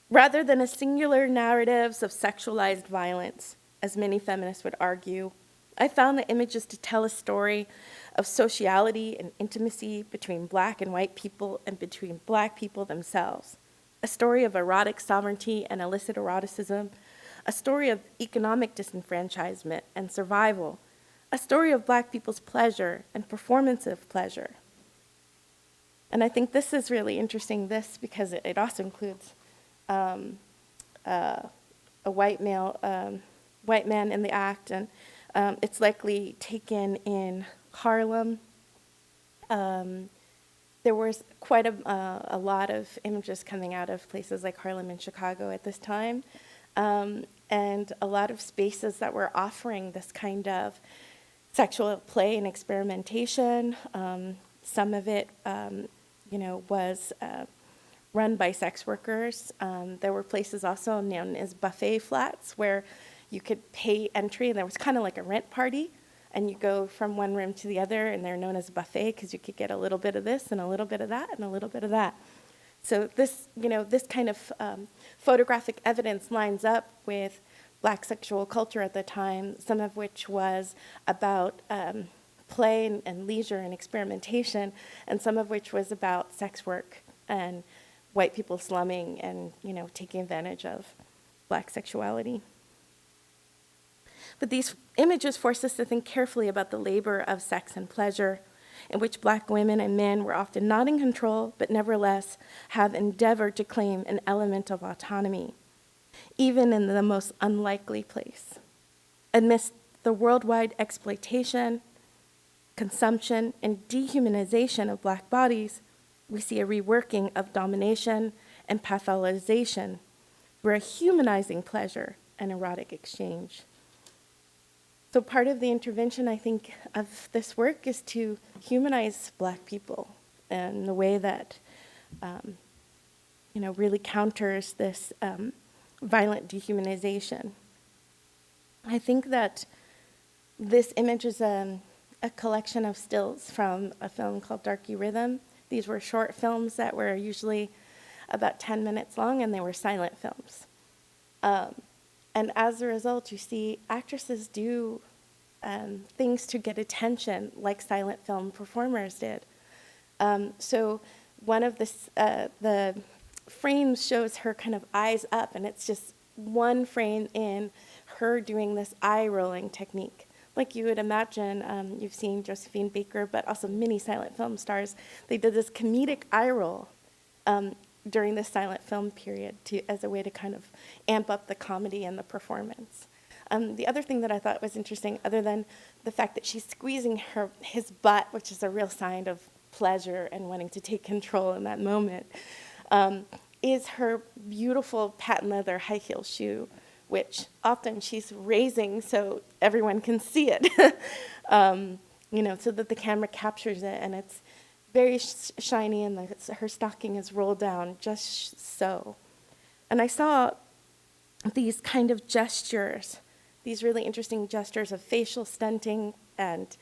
Rather than a singular narratives of sexualized violence, as many feminists would argue, I found the images to tell a story of sociality and intimacy between Black and white people and between Black people themselves, a story of erotic sovereignty and illicit eroticism, a story of economic disenfranchisement and survival, a story of Black people's pleasure and performance of pleasure. And I think this is really interesting, because it also includes a white man in the act, and it's likely taken in Harlem. There was quite a lot of images coming out of places like Harlem and Chicago at this time, and a lot of spaces that were offering this kind of sexual play and experimentation. Some of it, was run by sex workers. There were places also known as buffet flats where you could pay entry, and there was kind of like a rent party, and you go from one room to the other, and they're known as a buffet because you could get a little bit of this and a little bit of that and a little bit of that. So this, this kind of photographic evidence lines up with Black sexual culture at the time, some of which was about play and leisure and experimentation, and some of which was about sex work and white people slumming and, taking advantage of Black sexuality. But these images force us to think carefully about the labor of sex and pleasure, in which Black women and men were often not in control, but nevertheless have endeavored to claim an element of autonomy, even in the most unlikely place. Amidst the worldwide exploitation, consumption, and dehumanization of Black bodies, we see a reworking of domination and pathologization through a humanizing pleasure and erotic exchange. So part of the intervention, I think, of this work is to humanize Black people in a way that, really counters this violent dehumanization. I think that this image is a collection of stills from a film called Darky Rhythm. These were short films that were usually about 10 minutes long, and they were silent films. And as a result, you see actresses do things to get attention like silent film performers did. So one of the frames shows her kind of eyes up, and it's just one frame in her doing this eye rolling technique. Like you would imagine, you've seen Josephine Baker, but also many silent film stars. They did this comedic eye roll during this silent film period as a way to kind of amp up the comedy and the performance. The other thing that I thought was interesting, other than the fact that she's squeezing his butt, which is a real sign of pleasure and wanting to take control in that moment, is her beautiful patent leather high heel shoe, which often she's raising so everyone can see it, so that the camera captures it, and it's very shiny, and her stocking is rolled down just so. And I saw these kind of gestures, these really interesting gestures of facial stunting and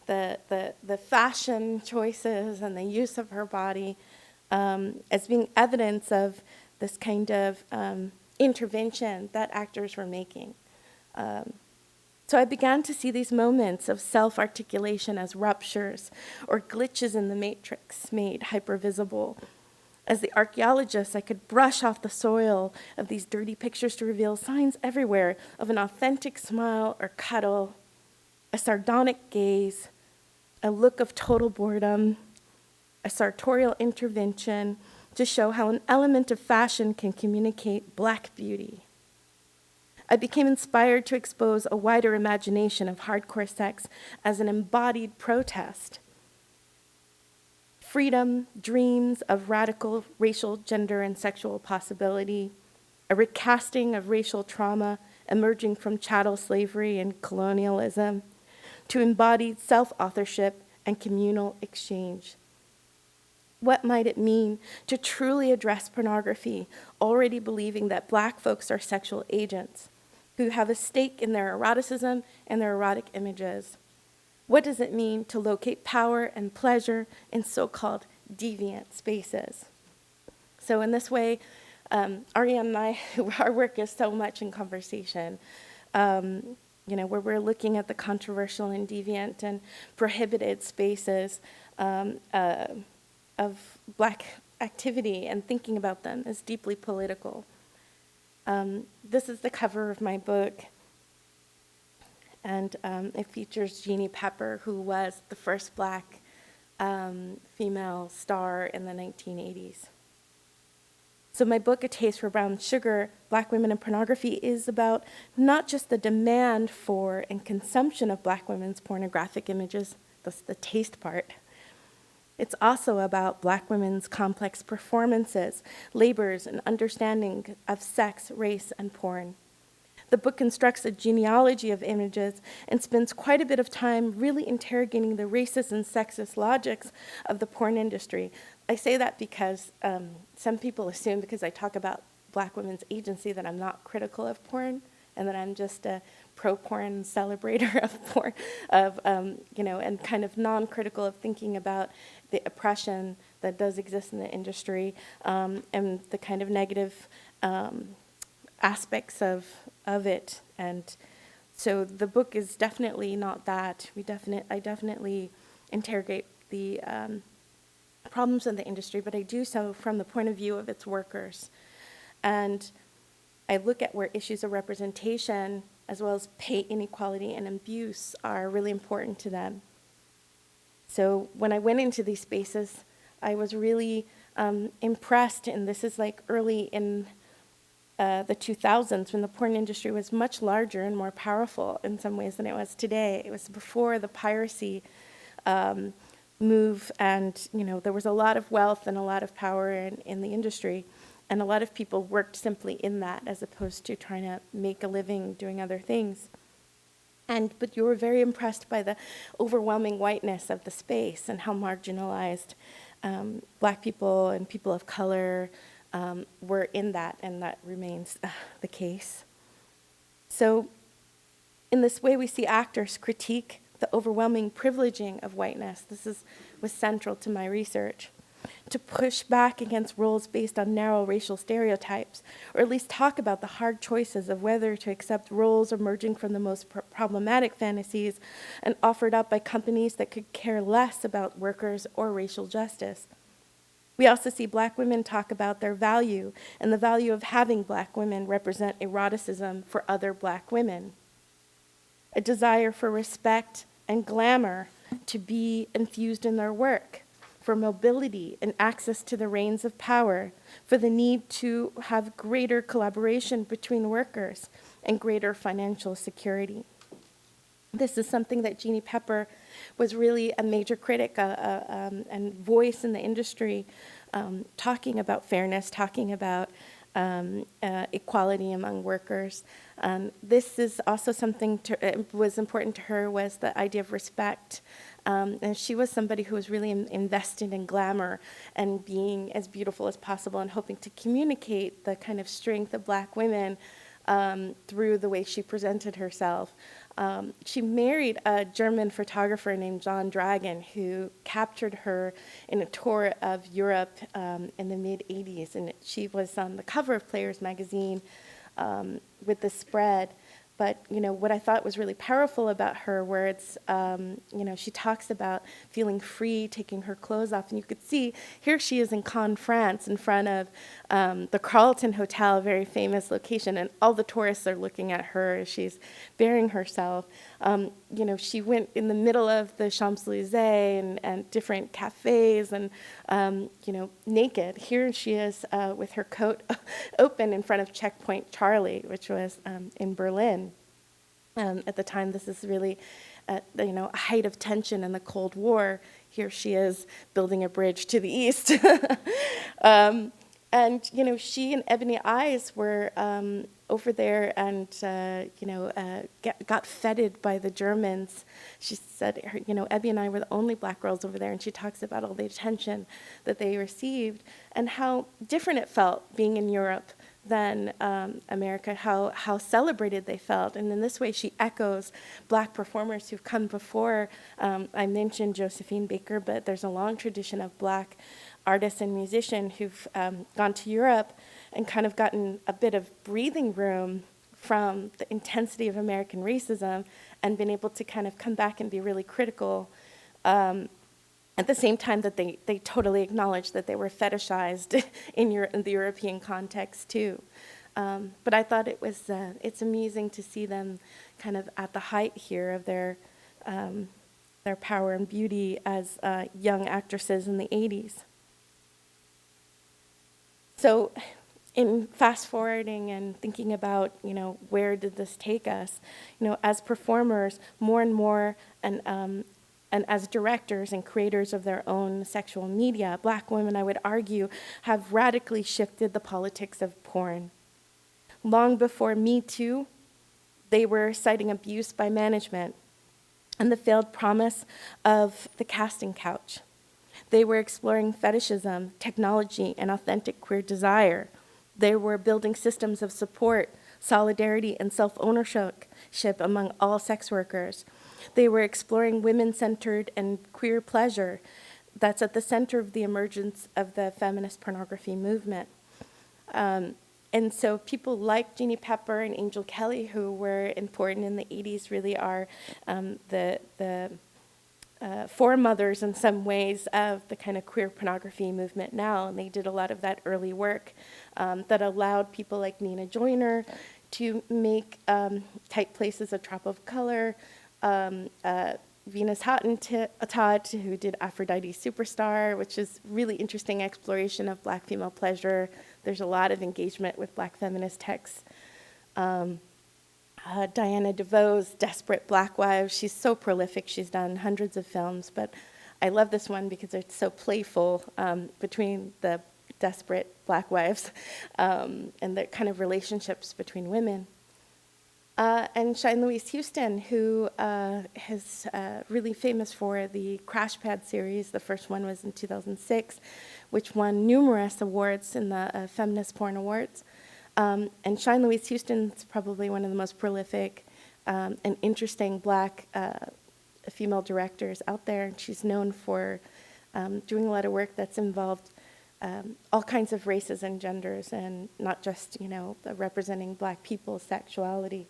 the fashion choices and the use of her body as being evidence of this kind of intervention that actors were making. So I began to see these moments of self-articulation as ruptures or glitches in the matrix made hypervisible. As the archaeologist, I could brush off the soil of these dirty pictures to reveal signs everywhere of an authentic smile or cuddle, a sardonic gaze, a look of total boredom, a sartorial intervention to show how an element of fashion can communicate Black beauty. I became inspired to expose a wider imagination of hardcore sex as an embodied protest. Freedom, dreams of radical racial, gender, and sexual possibility, a recasting of racial trauma emerging from chattel slavery and colonialism, to embodied self-authorship and communal exchange. What might it mean to truly address pornography, already believing that Black folks are sexual agents who have a stake in their eroticism and their erotic images? What does it mean to locate power and pleasure in so-called deviant spaces? So in this way, Ariane and I, our work is so much in conversation, where we're looking at the controversial and deviant and prohibited spaces of Black activity, and thinking about them is deeply political. This is the cover of my book, and it features Jeannie Pepper, who was the first Black female star in the 1980s. So my book, A Taste for Brown Sugar, Black Women and Pornography, is about not just the demand for and consumption of Black women's pornographic images, that's the taste part. It's also about Black women's complex performances, labors, and understanding of sex, race, and porn. The book constructs a genealogy of images and spends quite a bit of time really interrogating the racist and sexist logics of the porn industry. I say that because some people assume because I talk about Black women's agency that I'm not critical of porn and that I'm just a pro-porn celebrator of porn, and kind of non-critical of thinking about the oppression that does exist in the industry and the kind of negative aspects of it. And so the book is definitely not that. I definitely interrogate the problems in the industry, but I do so from the point of view of its workers. And I look at where issues of representation, as well as pay inequality and abuse, are really important to them. So when I went into these spaces, I was really impressed, and this is like early in the 2000s, when the porn industry was much larger and more powerful in some ways than it was today. It was before the piracy move, and there was a lot of wealth and a lot of power in the industry, and a lot of people worked simply in that as opposed to trying to make a living doing other things. But you were very impressed by the overwhelming whiteness of the space and how marginalized Black people and people of color were in that, and that remains the case. So in this way, we see actors critique the overwhelming privileging of whiteness. Was central to my research, to push back against roles based on narrow racial stereotypes, or at least talk about the hard choices of whether to accept roles emerging from the most problematic fantasies and offered up by companies that could care less about workers or racial justice. We also see Black women talk about their value and the value of having Black women represent eroticism for other Black women. A desire for respect and glamour to be infused in their work, for mobility and access to the reins of power, for the need to have greater collaboration between workers and greater financial security. This is something that Jeannie Pepper was really a major critic and voice in the industry, talking about fairness, talking about equality among workers. This is also something was important to her, was the idea of respect. And she was somebody who was really invested in glamour and being as beautiful as possible and hoping to communicate the kind of strength of Black women through the way she presented herself. She married a German photographer named John Dragon, who captured her in a tour of Europe in the mid-'80s. And she was on the cover of Players magazine with the spread. But, what I thought was really powerful about her words, she talks about feeling free, taking her clothes off. And you could see, here she is in Cannes, France, in front of the Carlton Hotel, a very famous location. And all the tourists are looking at her as she's bearing herself. She went in the middle of the Champs-Élysées and different cafes and, naked. Here she is with her coat open in front of Checkpoint Charlie, which was in Berlin. At the time, this is really, a height of tension in the Cold War. Here she is building a bridge to the east. And, she and Ebony Eyes were over there and, got feted by the Germans. She said, Ebby and I were the only Black girls over there, and she talks about all the attention that they received and how different it felt being in Europe than America, how celebrated they felt. And in this way, she echoes Black performers who've come before. I mentioned Josephine Baker, but there's a long tradition of Black artists and musicians who've gone to Europe and kind of gotten a bit of breathing room from the intensity of American racism and been able to kind of come back and be really critical at the same time that they totally acknowledged that they were fetishized in the European context too. But I thought it's amusing to see them kind of at the height here of their power and beauty as young actresses in the 80s. So in fast forwarding and thinking about, where did this take us? As performers, more and more, and as directors and creators of their own sexual media, Black women, I would argue, have radically shifted the politics of porn. Long before Me Too, They were citing abuse by management and the failed promise of the casting couch. They were exploring fetishism, technology, and authentic queer desire. They were building systems of support, solidarity, and self-ownership among all sex workers. They were exploring women-centered and queer pleasure that's at the center of the emergence of the feminist pornography movement. And so people like Jeannie Pepper and Angel Kelly, who were important in the 80s, really are the foremothers in some ways of the kind of queer pornography movement now. And they did a lot of that early work that allowed people like Nina Joyner to make Tight Places a Drop of Color, Venus Hottentot, who did Aphrodite Superstar, which is really interesting exploration of Black female pleasure. There's a lot of engagement with Black feminist texts. Diana DeVoe's Desperate Black Wives. She's so prolific. She's done hundreds of films, but I love this one because it's so playful between the desperate Black wives and the kind of relationships between women. And Shine Louise Houston, who is really famous for the Crash Pad series. The first one was in 2006, which won numerous awards in the Feminist Porn Awards. And Shine Louise Houston's probably one of the most prolific and interesting Black female directors out there. And she's known for doing a lot of work that's involved all kinds of races and genders, and not just, representing Black people's sexuality.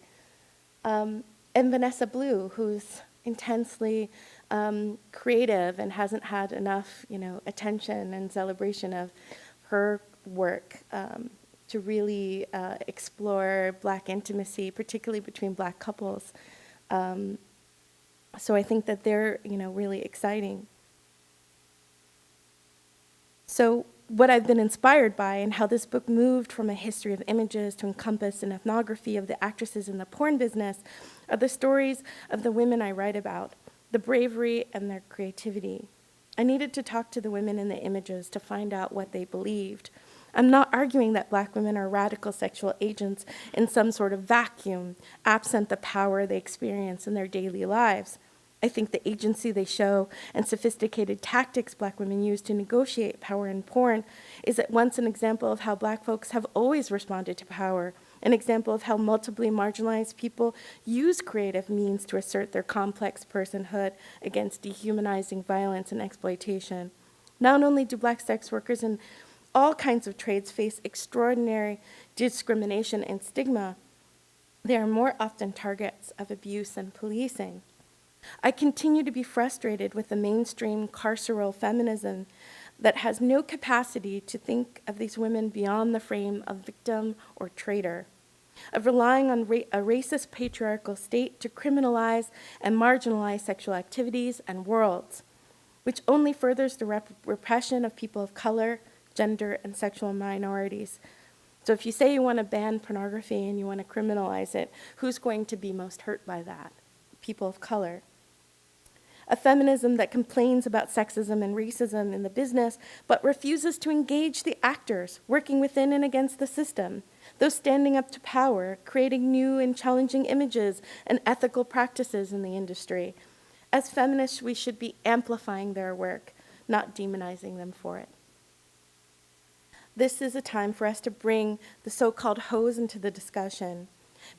And Vanessa Blue, who's intensely creative and hasn't had enough, attention and celebration of her work to really explore Black intimacy, particularly between Black couples. So I think that they're, really exciting. So what I've been inspired by and how this book moved from a history of images to encompass an ethnography of the actresses in the porn business are the stories of the women I write about, the bravery and their creativity. I needed to talk to the women in the images to find out what they believed. I'm not arguing that Black women are radical sexual agents in some sort of vacuum, absent the power they experience in their daily lives. I think the agency they show and sophisticated tactics Black women use to negotiate power in porn is at once an example of how Black folks have always responded to power, an example of how multiply marginalized people use creative means to assert their complex personhood against dehumanizing violence and exploitation. Not only do Black sex workers in all kinds of trades face extraordinary discrimination and stigma, they are more often targets of abuse and policing. I continue to be frustrated with the mainstream carceral feminism that has no capacity to think of these women beyond the frame of victim or traitor, of relying on a racist patriarchal state to criminalize and marginalize sexual activities and worlds, which only furthers the repression of people of color, gender, and sexual minorities. So if you say you want to ban pornography and you want to criminalize it, who's going to be most hurt by that? People of color. A feminism that complains about sexism and racism in the business, but refuses to engage the actors working within and against the system, those standing up to power, creating new and challenging images and ethical practices in the industry. As feminists, we should be amplifying their work, not demonizing them for it. This is a time for us to bring the so-called hoes into the discussion,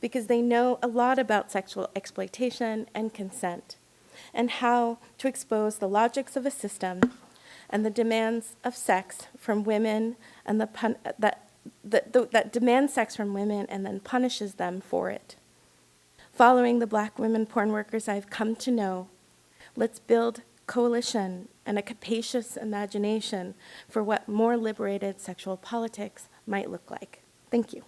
because they know a lot about sexual exploitation and consent, and how to expose the logics of a system and the demands of sex from women and that demands sex from women and then punishes them for it. Following the Black women porn workers I've come to know, let's build coalition and a capacious imagination for what more liberated sexual politics might look like. Thank you.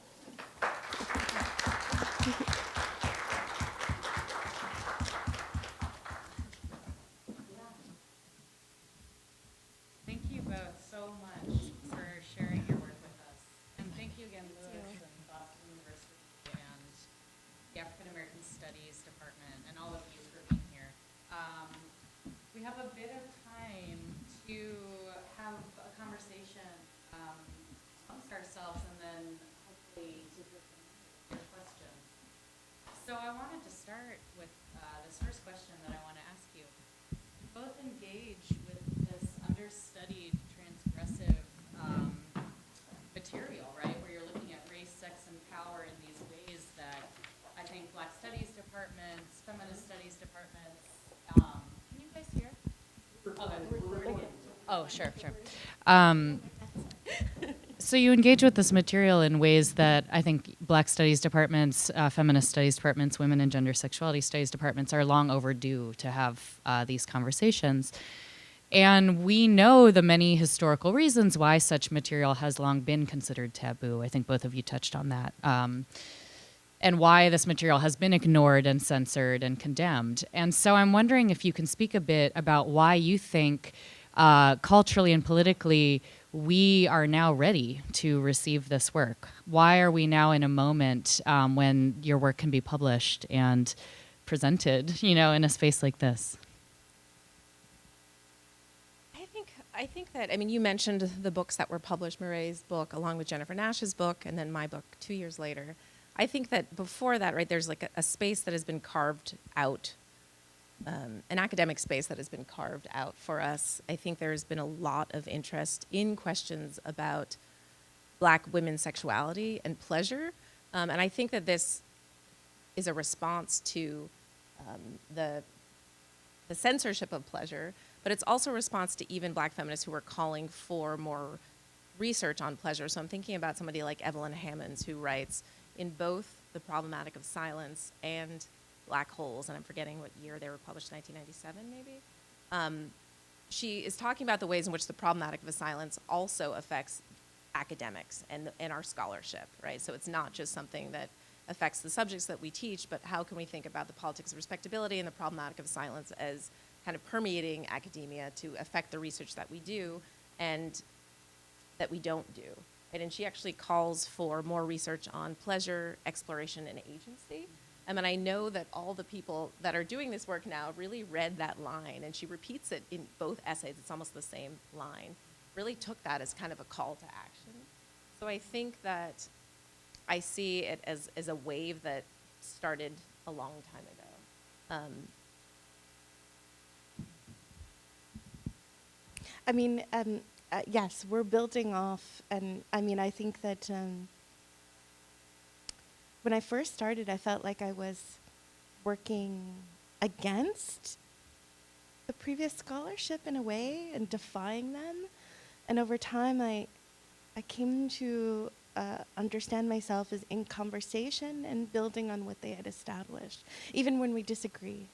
Thank you both so much for sharing your work with us. And thank you again, Lewis and Boston University and the African American Studies Department and all of you for being here. We have a bit of time to have a conversation amongst ourselves and then hopefully to hear some of your questions. So I wanted to start with this first question that I want to ask you. Both engage with this understudied, transgressive material, right? Where you're looking at race, sex, and power in these ways that I think Black Studies departments, Feminist Studies departments, can you guys hear? Okay. Oh, sure. So you engage with this material in ways that I think Black Studies departments, Feminist Studies departments, Women and Gender Sexuality Studies departments are long overdue to have these conversations. And we know the many historical reasons why such material has long been considered taboo. I think both of you touched on that. And why this material has been ignored and censored and condemned. And so I'm wondering if you can speak a bit about why you think culturally and politically we are now ready to receive this work. Why are we now in a moment when your work can be published and presented, in a space like this? I think that, you mentioned the books that were published, Mireille's book along with Jennifer Nash's book, and then my book 2 years later. I think that before that, right, there's like a space that has been carved out, an academic space that has been carved out for us. I think there's been a lot of interest in questions about Black women's sexuality and pleasure. And I think that this is a response to the censorship of pleasure, but it's also a response to even Black feminists who are calling for more research on pleasure. So I'm thinking about somebody like Evelyn Hammonds, who writes in both The Problematic of Silence and Black Holes, and I'm forgetting what year they were published, 1997 maybe? She is talking about the ways in which The Problematic of Silence also affects academics and our scholarship, right? So it's not just something that affects the subjects that we teach, but how can we think about the politics of respectability and The Problematic of Silence as kind of permeating academia to affect the research that we do and that we don't do. Right? And she actually calls for more research on pleasure, exploration, and agency. And I know that all the people that are doing this work now really read that line, and she repeats it in both essays. It's almost the same line. Really took that as kind of a call to action. So I think that I see it as a wave that started a long time ago. Yes, we're building off, and I think that when I first started, I felt like I was working against the previous scholarship in a way and defying them. And over time, I came to understand myself as in conversation and building on what they had established, even when we disagree.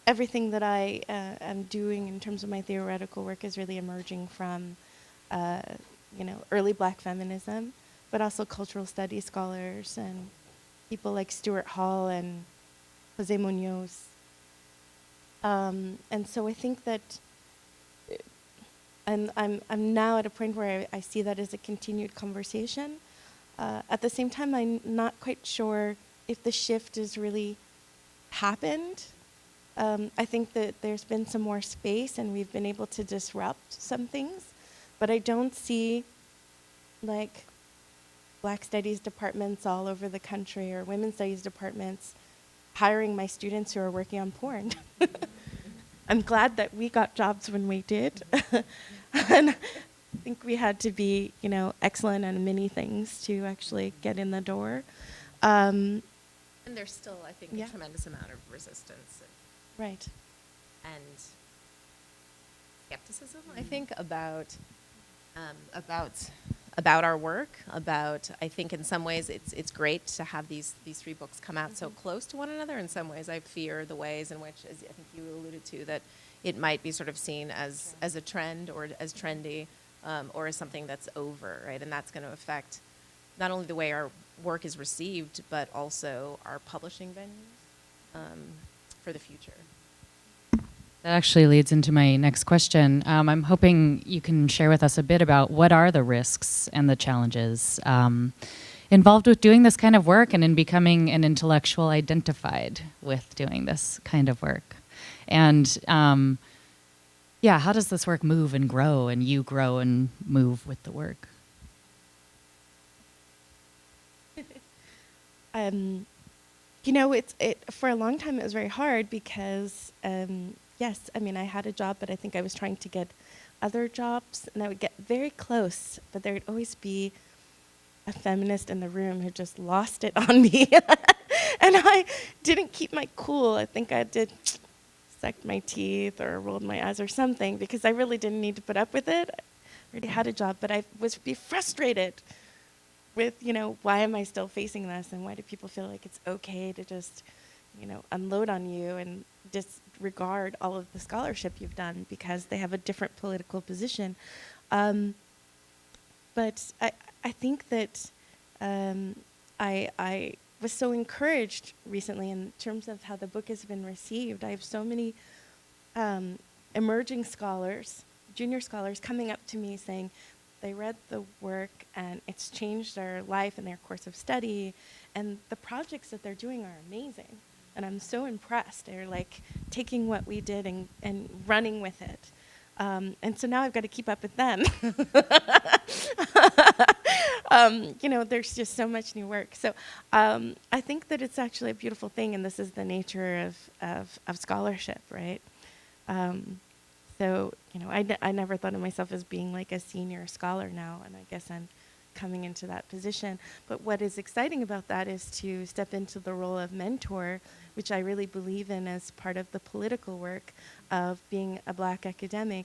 Everything that I am doing in terms of my theoretical work is really emerging from, early Black feminism, but also cultural studies scholars and people like Stuart Hall and Jose Munoz. And so I think that I'm now at a point where I see that as a continued conversation. At the same time, I'm not quite sure if the shift has really happened. I think that there's been some more space and we've been able to disrupt some things, but I don't see like Black studies departments all over the country or women's studies departments hiring my students who are working on porn. I'm glad that we got jobs when we did. And I think we had to be, excellent at many things to actually get in the door. And there's still, I think, Yeah. a tremendous amount of resistance. Right. And skepticism, I think, about our work. I think in some ways it's great to have these three books come out so close to one another. In some ways, I fear the ways in which, as I think you alluded to, that it might be sort of seen as a trend or as trendy, or as something that's over, right? And that's going to affect not only the way our work is received, but also our publishing venues for the future. That actually leads into my next question. I'm hoping you can share with us a bit about what are the risks and the challenges involved with doing this kind of work and in becoming an intellectual identified with doing this kind of work. And how does this work move and grow and you grow and move with the work? You know, it for a long time it was very hard because, yes, I mean, I had a job, but I think I was trying to get other jobs, and I would get very close, but there would always be a feminist in the room who just lost it on me. And I didn't keep my cool. I think I did sucked my teeth or rolled my eyes or something because I really didn't need to put up with it. I already had a job, but I was be frustrated with, you know, why am I still facing this, and why do people feel like it's okay to just, you know, unload on you and disregard all of the scholarship you've done because they have a different political position. But I think that I was so encouraged recently in terms of how the book has been received. I have so many emerging scholars, junior scholars, coming up to me saying they read the work and it's changed their life and their course of study, and the projects that they're doing are amazing. And I'm so impressed. They're like taking what we did and running with it. And so now I've got to keep up with them. You know, there's just so much new work. So I think that it's actually a beautiful thing, and this is the nature of scholarship, right? So, you know, I never thought of myself as being like a senior scholar now, and I guess I'm coming into that position. But what is exciting about that is to step into the role of mentor, which I really believe in as part of the political work of being a Black academic,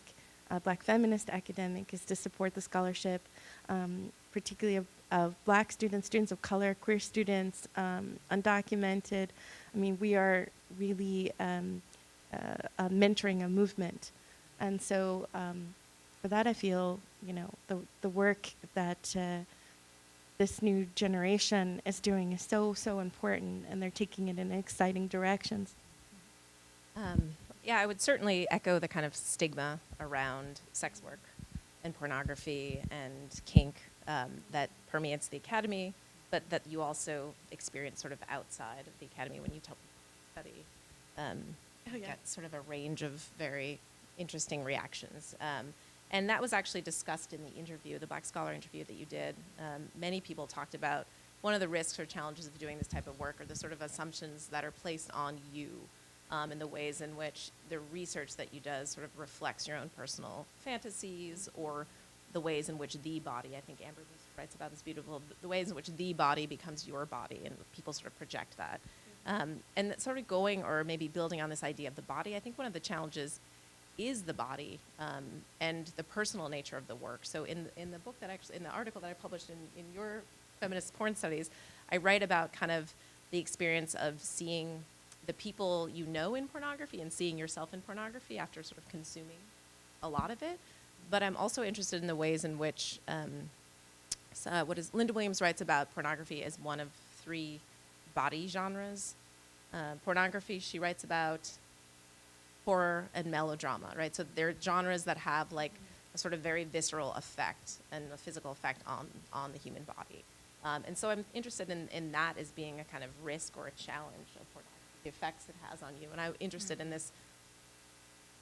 a Black feminist academic, is to support the scholarship, particularly of Black students, students of color, queer students, undocumented. I mean, we are really mentoring a movement. And so for that, I feel, you know, the work that this new generation is doing is so, so important, and they're taking it in exciting directions. Yeah, I would certainly echo the kind of stigma around sex work and pornography and kink that permeates the academy, but that you also experience sort of outside of the academy when you study. Get sort of a range of very interesting reactions. And that was actually discussed in the interview, the Black Scholar interview that you did. Many people talked about one of the risks or challenges of doing this type of work are the sort of assumptions that are placed on you and the ways in which the research that you do sort of reflects your own personal fantasies, or the ways in which the body, I think Amber writes about this beautiful, the ways in which the body becomes your body, and people sort of project that. And sort of going, or maybe building on this idea of the body, I think one of the challenges is the body and the personal nature of the work. So in the book that actually, in the article that I published in your feminist porn studies, I write about kind of the experience of seeing the people you know in pornography and seeing yourself in pornography after sort of consuming a lot of it. But I'm also interested in the ways in which, Linda Williams writes about pornography as one of 3 body genres. Pornography, she writes about horror and melodrama, right? So they're genres that have like a sort of very visceral effect and a physical effect on the human body. And so I'm interested in that as being a kind of risk or a challenge of pornography, the effects it has on you. And I'm interested in this,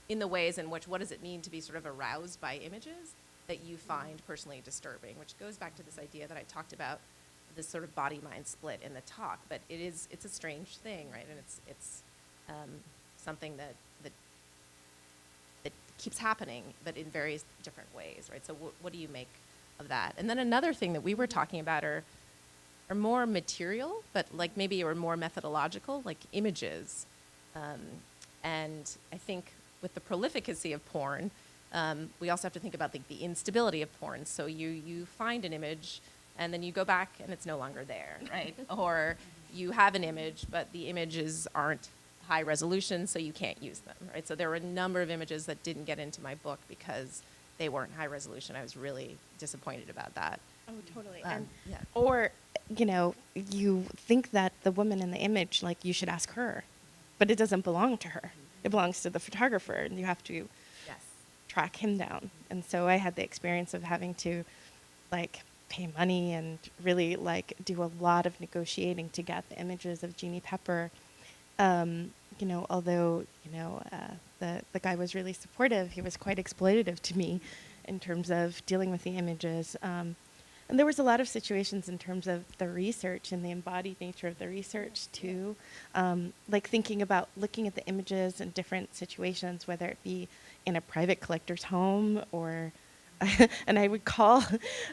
in the ways in which, what does it mean to be sort of aroused by images that you find personally disturbing, which goes back to this idea that I talked about, this sort of body-mind split in the talk. But it's a strange thing, right? And it's something that keeps happening, but in various different ways, right? So what do you make of that? And then another thing that we were talking about are more material, but like maybe or more methodological, like images. And I think with the prolificacy of porn, we also have to think about the instability of porn. So you find an image, and then you go back and it's no longer there, right? Or you have an image, but the images aren't high resolution, so you can't use them, right? So there were a number of images that didn't get into my book because they weren't high resolution. I was really disappointed about that. Oh, totally. Yeah. Or, you know, you think that the woman in the image, like, you should ask her, but it doesn't belong to her. It belongs to the photographer, and you have to track him down. And so I had the experience of having to, like, pay money and really, like, do a lot of negotiating to get the images of Jeannie Pepper. You know, although, you know, the guy was really supportive, he was quite exploitative to me in terms of dealing with the images. And there was a lot of situations in terms of the research and the embodied nature of the research too. Like thinking about looking at the images in different situations, whether it be in a private collector's home or, and I would call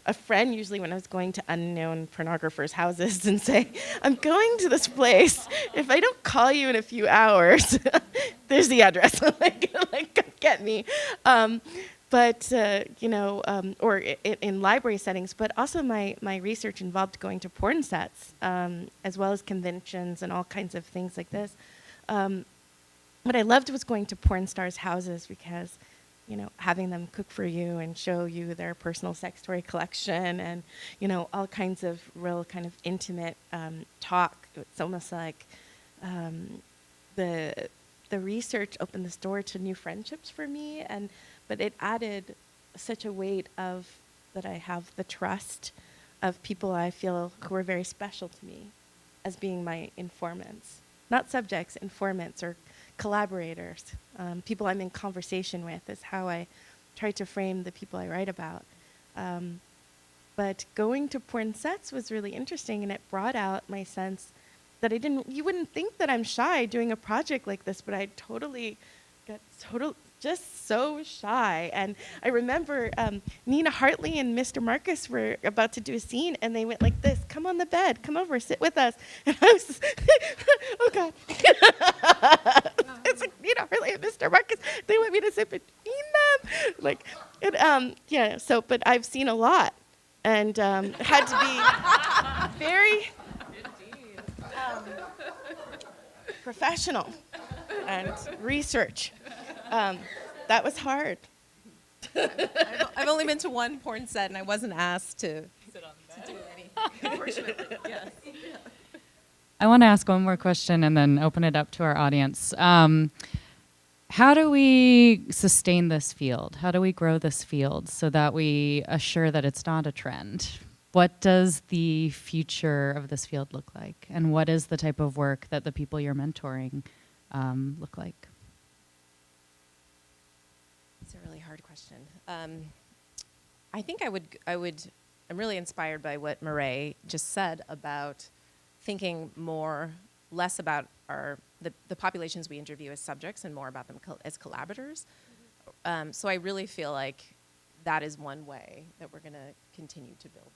a friend usually when I was going to unknown pornographers' houses and say, I'm going to this place. If I don't call you in a few hours, there's the address, like come get me. Or in library settings, but also my research involved going to porn sets, as well as conventions and all kinds of things like this. What I loved was going to porn stars' houses because, having them cook for you and show you their personal sex toy collection and, all kinds of real kind of intimate talk. It's almost like the research opened this door to new friendships for me, but it added such a weight of that I have the trust of people I feel who are very special to me as being my informants. Not subjects, informants or collaborators. People I'm in conversation with is how I try to frame the people I write about. But going to porn sets was really interesting, and it brought out my sense that you wouldn't think that I'm shy doing a project like this, but I totally got just so shy. And I remember Nina Hartley and Mr. Marcus were about to do a scene, and they went like this, come on the bed, come over, sit with us. And I was, oh God. It's like Nina Hartley and Mr. Marcus, they want me to sit between them. But I've seen a lot, and had to be very professional and research. That was hard. I've only been to one porn set, and I wasn't asked to Sit on the do any. Unfortunately, yes. I want to ask one more question and then open it up to our audience. How do we sustain this field? How do we grow this field so that we assure that it's not a trend? What does the future of this field look like? And what is the type of work that the people you're mentoring look like? It's a really hard question. I think I'm really inspired by what Mireille just said about thinking less about the populations we interview as subjects and more about them as collaborators. So I really feel like that is one way that we're going to continue to build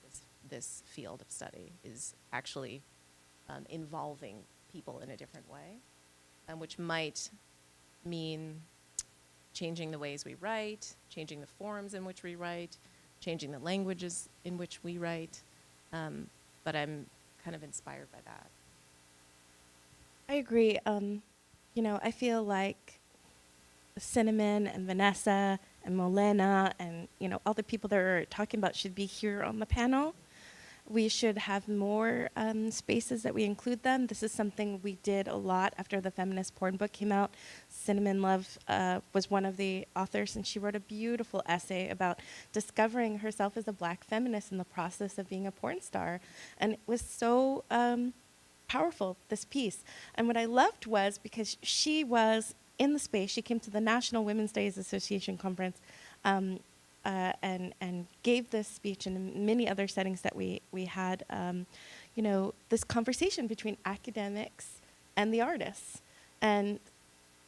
this field of study, is actually involving people in a different way, which might mean changing the ways we write, changing the forms in which we write, changing the languages in which we write. But I'm kind of inspired by that. I agree. I feel like Cinnamon and Vanessa and Malena and, all the people that are talking about should be here on the panel. We should have more spaces that we include them. This is something we did a lot after the feminist porn book came out. Cinnamon Love was one of the authors, and she wrote a beautiful essay about discovering herself as a Black feminist in the process of being a porn star. And it was so powerful, this piece. And what I loved was, because she was in the space, she came to the National Women's Studies Association conference, and gave this speech and in many other settings that we had, this conversation between academics and the artists. And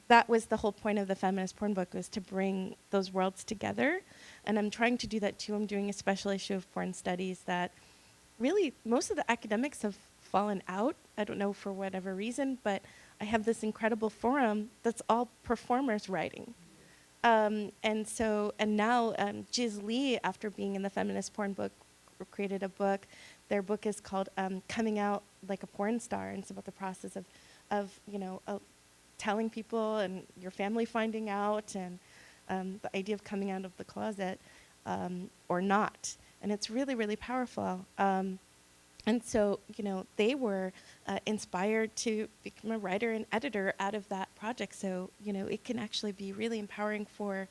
that was the whole point of the feminist porn book, was to bring those worlds together. And I'm trying to do that too. I'm doing a special issue of porn studies that really most of the academics have fallen out. I don't know for whatever reason, but I have this incredible forum that's all performers writing. And now Jiz Lee, after being in the feminist porn book, created a book. Their book is called Coming Out Like a Porn Star, and it's about the process of telling people and your family finding out, and the idea of coming out of the closet or not. And it's really, really powerful. And so, they were inspired to become a writer and editor out of that project. So, it can actually be really empowering for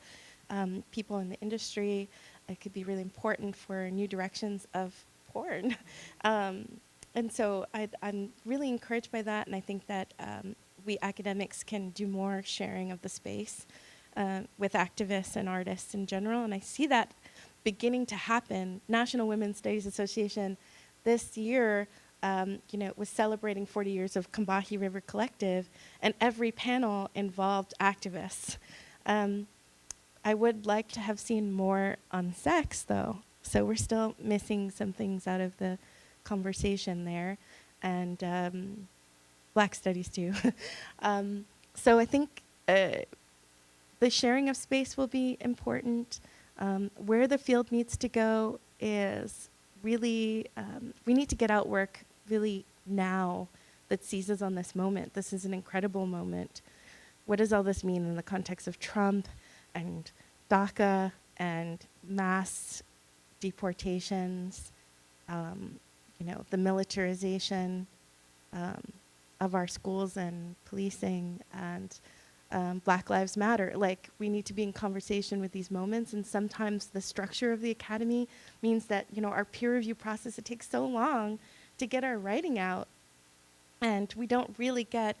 people in the industry. It could be really important for new directions of porn. And so I'm really encouraged by that. And I think that we academics can do more sharing of the space with activists and artists in general. And I see that beginning to happen. National Women's Studies Association this year, was celebrating 40 years of Combahee River Collective, and every panel involved activists. I would like to have seen more on sex, though. So we're still missing some things out of the conversation there, and Black studies too. So I think the sharing of space will be important. Where the field needs to go is really, we need to get out work really now that seizes on this moment. This is an incredible moment. What does all this mean in the context of Trump and DACA and mass deportations, the militarization of our schools and policing, and Black Lives Matter? Like, we need to be in conversation with these moments, and sometimes the structure of the academy means that, our peer review process, it takes so long to get our writing out, and we don't really get,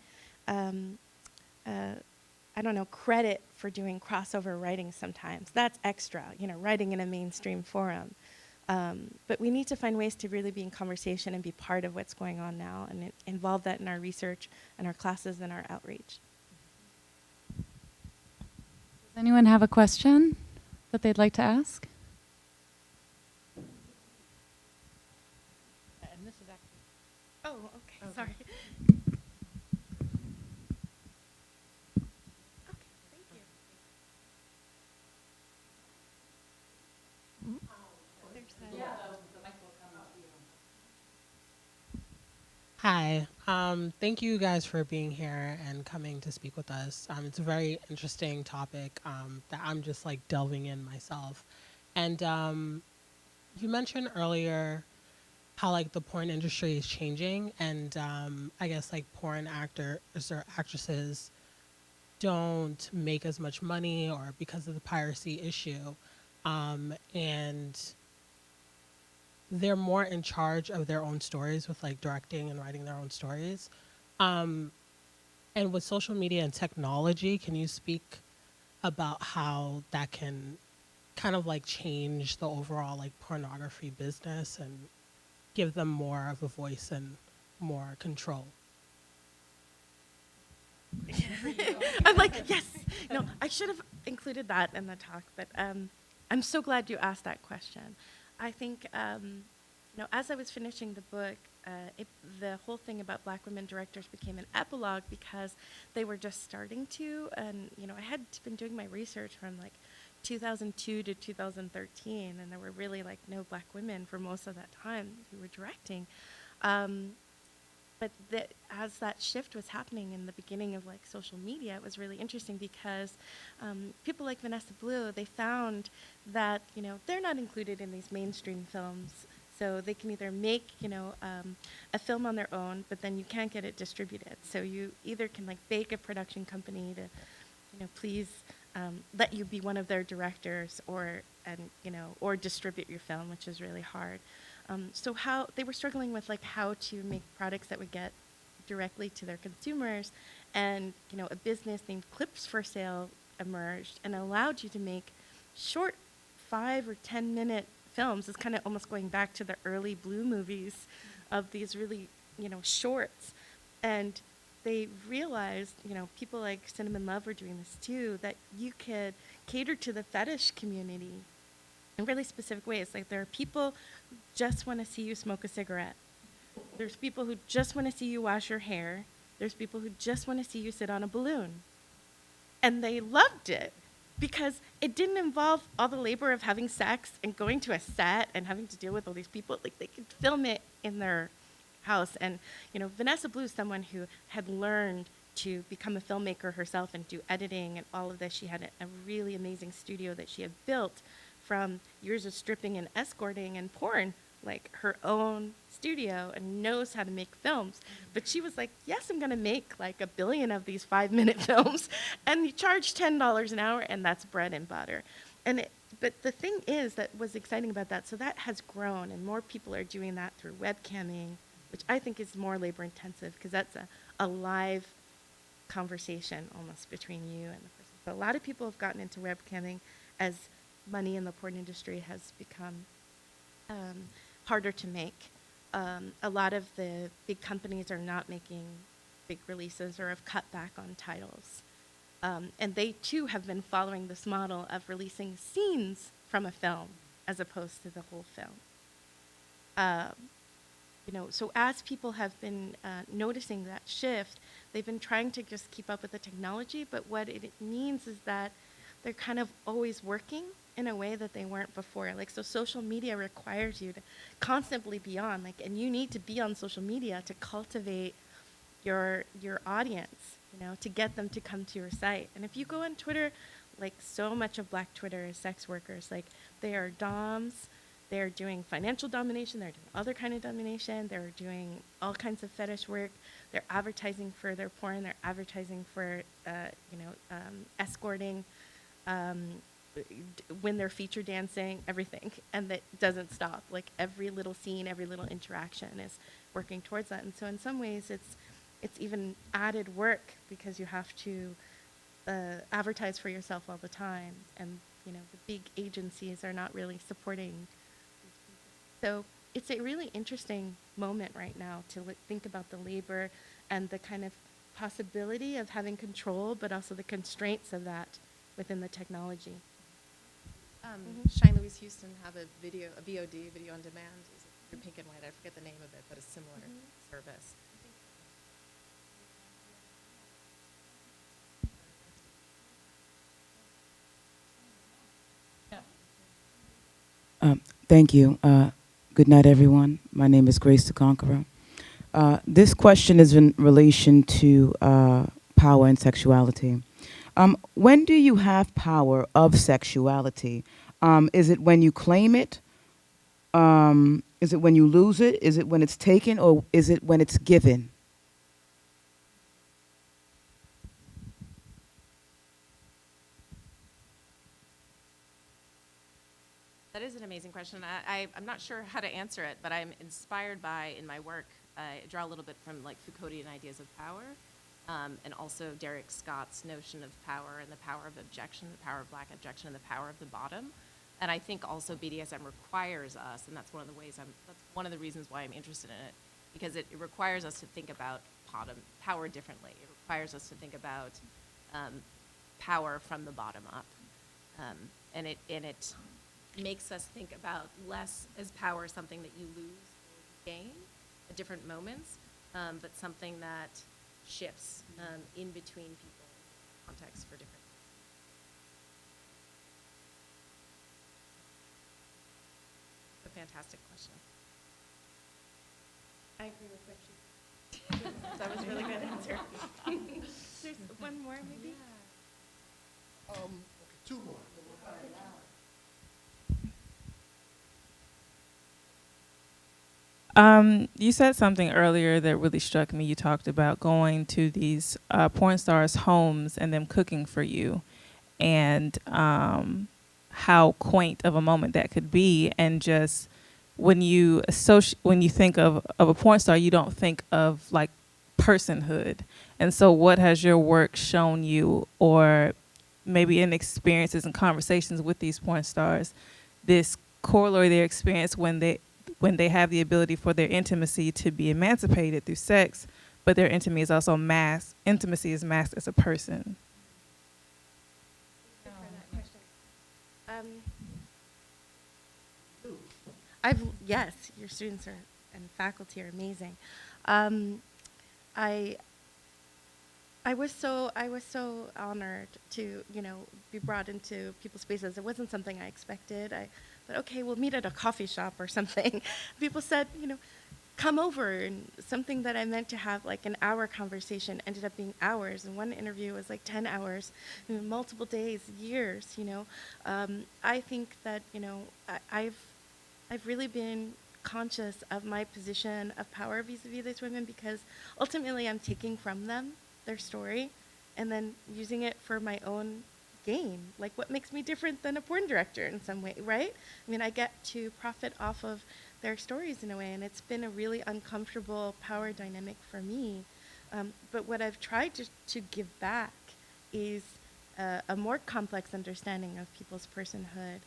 credit for doing crossover writing sometimes. That's extra, writing in a mainstream forum. But we need to find ways to really be in conversation and be part of what's going on now, and involve that in our research and our classes and our outreach. Does anyone have a question that they'd like to ask? And this is actually. Oh, okay. Sorry. Okay, thank you. Hi, thank you guys for being here and coming to speak with us. It's a very interesting topic that I'm just like delving in myself. And you mentioned earlier how like the porn industry is changing, and I guess like porn actors or actresses don't make as much money, or because of the piracy issue, and they're more in charge of their own stories with like directing and writing their own stories. And with social media and technology, can you speak about how that can kind of like change the overall like pornography business and give them more of a voice and more control? I'm like, yes. No, I should have included that in the talk, but I'm so glad you asked that question. I think, as I was finishing the book, the whole thing about Black women directors became an epilogue because they were just starting to, and I had been doing my research from like 2002 to 2013, and there were really like no Black women for most of that time who were directing. But as that shift was happening in the beginning of like social media, it was really interesting because people like Vanessa Blue, they found that they're not included in these mainstream films, so they can either make a film on their own, but then you can't get it distributed. So you either can like beg a production company to please let you be one of their directors, or distribute your film, which is really hard. So how they were struggling with like how to make products that would get directly to their consumers, and a business named Clips for Sale emerged and allowed you to make short 5 or 10 minute films. It's kind of almost going back to the early Blue movies of these really shorts, and they realized people like Cinnamon Love were doing this too, that you could cater to the fetish community in really specific ways. Like, there are people who just want to see you smoke a cigarette. There's people who just want to see you wash your hair. There's people who just want to see you sit on a balloon. And they loved it because it didn't involve all the labor of having sex and going to a set and having to deal with all these people. Like, they could film it in their house. And, Vanessa Blue is someone who had learned to become a filmmaker herself and do editing and all of this. She had a really amazing studio that she had built from years of stripping and escorting and porn, like her own studio, and knows how to make films. But she was like, yes, I'm going to make like 1 billion of these 5-minute films, and you charge $10 an hour, and that's bread and butter. But the thing is that was exciting about that, so that has grown, and more people are doing that through webcamming, which I think is more labor intensive because that's a live conversation almost between you and the person. But a lot of people have gotten into webcamming as money in the porn industry has become harder to make. A lot of the big companies are not making big releases or have cut back on titles. And they too have been following this model of releasing scenes from a film as opposed to the whole film. So as people have been noticing that shift, they've been trying to just keep up with the technology, but what it means is that they're kind of always working in a way that they weren't before. Like, so social media requires you to constantly be on, and you need to be on social media to cultivate your audience, to get them to come to your site. And if you go on Twitter, so much of Black Twitter is sex workers. They are DOMs, they're doing financial domination, they're doing other kind of domination, they're doing all kinds of fetish work, they're advertising for their porn, they're advertising for, escorting, when they're feature dancing, everything. And that doesn't stop. Every little scene, every little interaction is working towards that. And so in some ways, it's even added work because you have to advertise for yourself all the time. And, the big agencies are not really supporting. So it's a really interesting moment right now to think about the labor and the kind of possibility of having control, but also the constraints of that within the technology. Shine Louise Houston have a VOD, video on demand, is it pink and white? I forget the name of it, but a similar service. Thank you. Good night, everyone. My name is Grace the Conqueror. This question is in relation to power and sexuality. When do you have power of sexuality? Is it when you claim it? Is it when you lose it? Is it when it's taken, or is it when it's given? That is an amazing question. I'm not sure how to answer it, but I'm inspired by, in my work, I draw a little bit from Foucauldian ideas of power, and also Derek Scott's notion of power and the power of objection, the power of Black objection, and the power of the bottom. And I think also BDSM requires us, and that's one of the reasons why I'm interested in it, because it requires us to think about power differently. It requires us to think about power from the bottom up, and it makes us think about less as power something that you lose or gain at different moments, but something that shifts in between people, context for different. A fantastic question. I agree with what you That was a really good answer. There's one more, maybe? Okay, two more. You said something earlier that really struck me. You talked about going to these porn stars' homes and them cooking for you, and how quaint of a moment that could be. And just when you think of a porn star, you don't think of personhood. And so, what has your work shown you, or maybe in experiences and conversations with these porn stars, this corollary their experience when they have the ability for their intimacy to be emancipated through sex, but their intimacy is also masked. Intimacy is masked as a person. For that question. Yes, your students and faculty are amazing. I was so honored to be brought into people's spaces. It wasn't something I expected. I thought, okay, we'll meet at a coffee shop or something. People said, come over, and something that I meant to have an hour conversation ended up being hours, and one interview was 10 hours, multiple days, years. I think that I've really been conscious of my position of power vis-a-vis these women, because ultimately I'm taking from them their story and then using it for my own gain. What makes me different than a porn director in some way, right? I get to profit off of their stories in a way, and it's been a really uncomfortable power dynamic for me. But what I've tried to give back is a more complex understanding of people's personhood,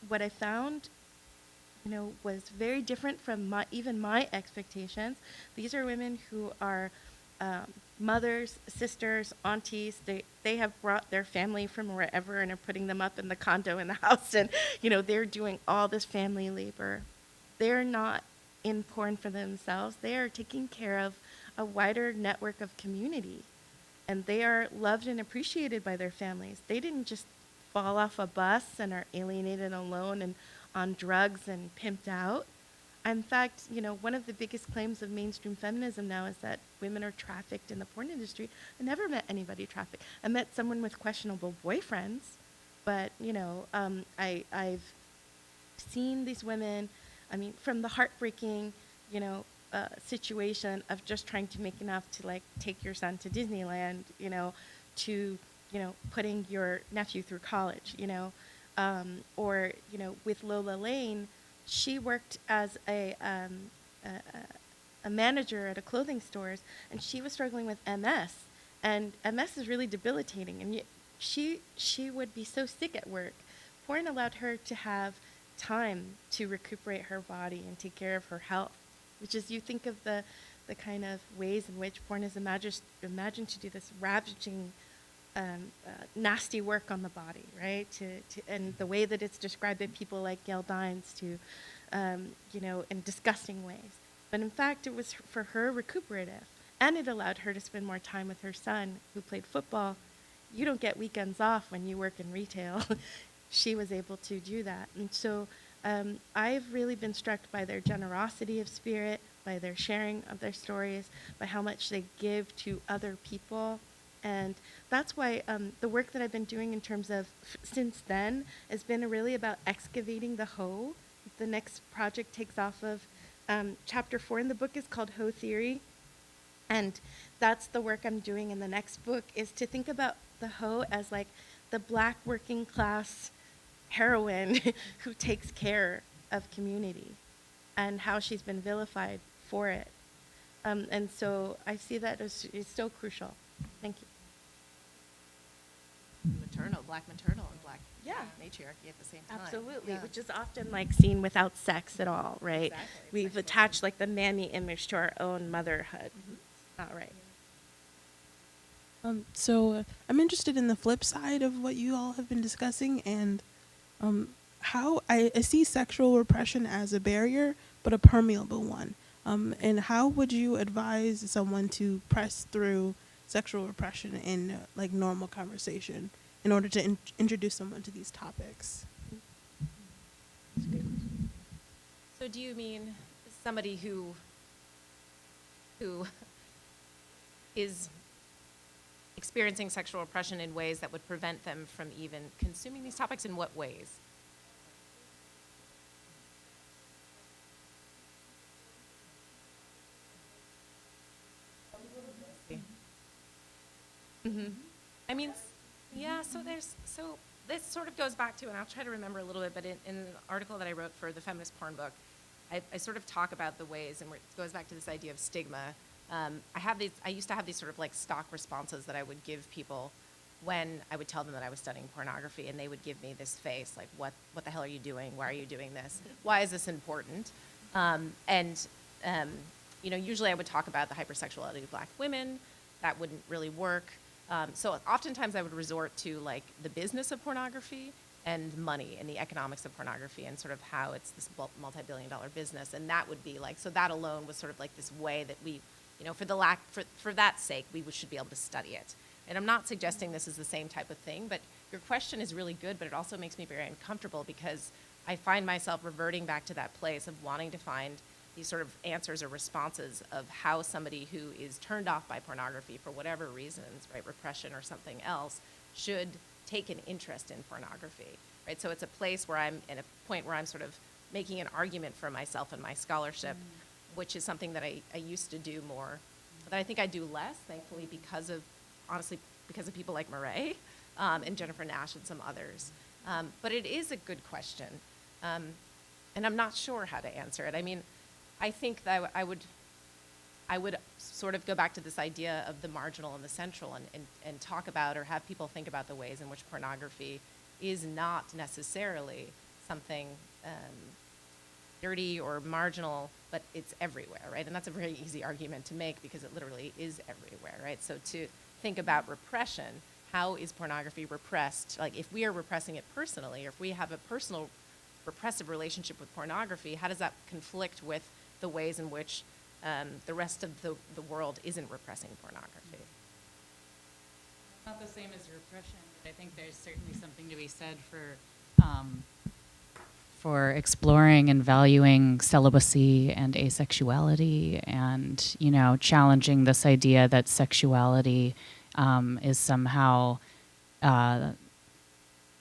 what I found, was very different from even my expectations. These are women who are mothers, sisters, aunties. They have brought their family from wherever and are putting them up in the condo in the house, and they're doing all this family labor. They're not in porn for themselves. They are taking care of a wider network of community, and they are loved and appreciated by their families. They didn't just fall off a bus and are alienated, alone, and on drugs and pimped out. In fact, one of the biggest claims of mainstream feminism now is that women are trafficked in the porn industry. I never met anybody trafficked. I met someone with questionable boyfriends, but I've seen these women. From the heartbreaking, situation of just trying to make enough to take your son to Disneyland, to putting your nephew through college, or with Lola Lane. She worked as a manager at a clothing store, and she was struggling with MS. And MS is really debilitating. And she would be so sick at work. Porn allowed her to have time to recuperate her body and take care of her health, which is, you think of the kind of ways in which porn is imagined to do this ravaging, nasty work on the body, right? And the way that it's described by people like Gail Dines to, in disgusting ways. But in fact, it was for her recuperative, and it allowed her to spend more time with her son, who played football. You don't get weekends off when you work in retail. She was able to do that. And so I've really been struck by their generosity of spirit, by their sharing of their stories, by how much they give to other people. And that's why the work that I've been doing in terms of since then has been really about excavating the hoe. The next project takes off of chapter 4 in the book is called Hoe Theory. And that's the work I'm doing in the next book, is to think about the hoe as the Black working class heroine who takes care of community, and how she's been vilified for it. And so I see that as is so crucial. Thank you. Black maternal and black Yeah. matriarchy at the same time. Absolutely, Yeah. which is often seen without sex at all, right? Exactly. We've Sexual. attached the mammy image to our own motherhood. Not right. So I'm interested in the flip side of what you all have been discussing, and how I see sexual repression as a barrier, but a permeable one. And how would you advise someone to press through sexual repression in normal conversation in order to introduce someone to these topics? So do you mean somebody who is experiencing sexual repression in ways that would prevent them from even consuming these topics? In what ways? So this sort of goes back to, and I'll try to remember a little bit, but in an article that I wrote for the Feminist porn book, I sort of talk about the ways, and it goes back to this idea of stigma. I used to have these sort of stock responses that I would give people when I would tell them that I was studying pornography, and they would give me this face, what the hell are you doing? Why are you doing this? Why is this important? Usually I would talk about the hypersexuality of Black women. That wouldn't really work. So oftentimes I would resort to the business of pornography and money and the economics of pornography and sort of how it's this multi-billion-dollar business. And that would be so that alone was sort of this way that we, for that sake, we should be able to study it. And I'm not suggesting this is the same type of thing, but your question is really good, but it also makes me very uncomfortable because I find myself reverting back to that place of wanting to find these sort of answers or responses of how somebody who is turned off by pornography for whatever reasons, right, repression or something else, should take an interest in pornography, right? So it's a place where I'm in a point where I'm sort of making an argument for myself and my scholarship, which is something that I used to do more, that I think I do less, thankfully, because of people like Mireille and Jennifer Nash and some others. But it is a good question, and I'm not sure how to answer it. I mean, I think that I would sort of go back to this idea of the marginal and the central and talk about or have people think about the ways in which pornography is not necessarily something dirty or marginal, but it's everywhere, right? And that's a very easy argument to make because it literally is everywhere, right? So to think about repression, how is pornography repressed? Like if we are repressing it personally, or if we have a personal repressive relationship with pornography, how does that conflict with the ways in which the rest of the world isn't repressing pornography? Not the same as repression, but I think there's certainly something to be said for exploring and valuing celibacy and asexuality, and challenging this idea that sexuality is somehow the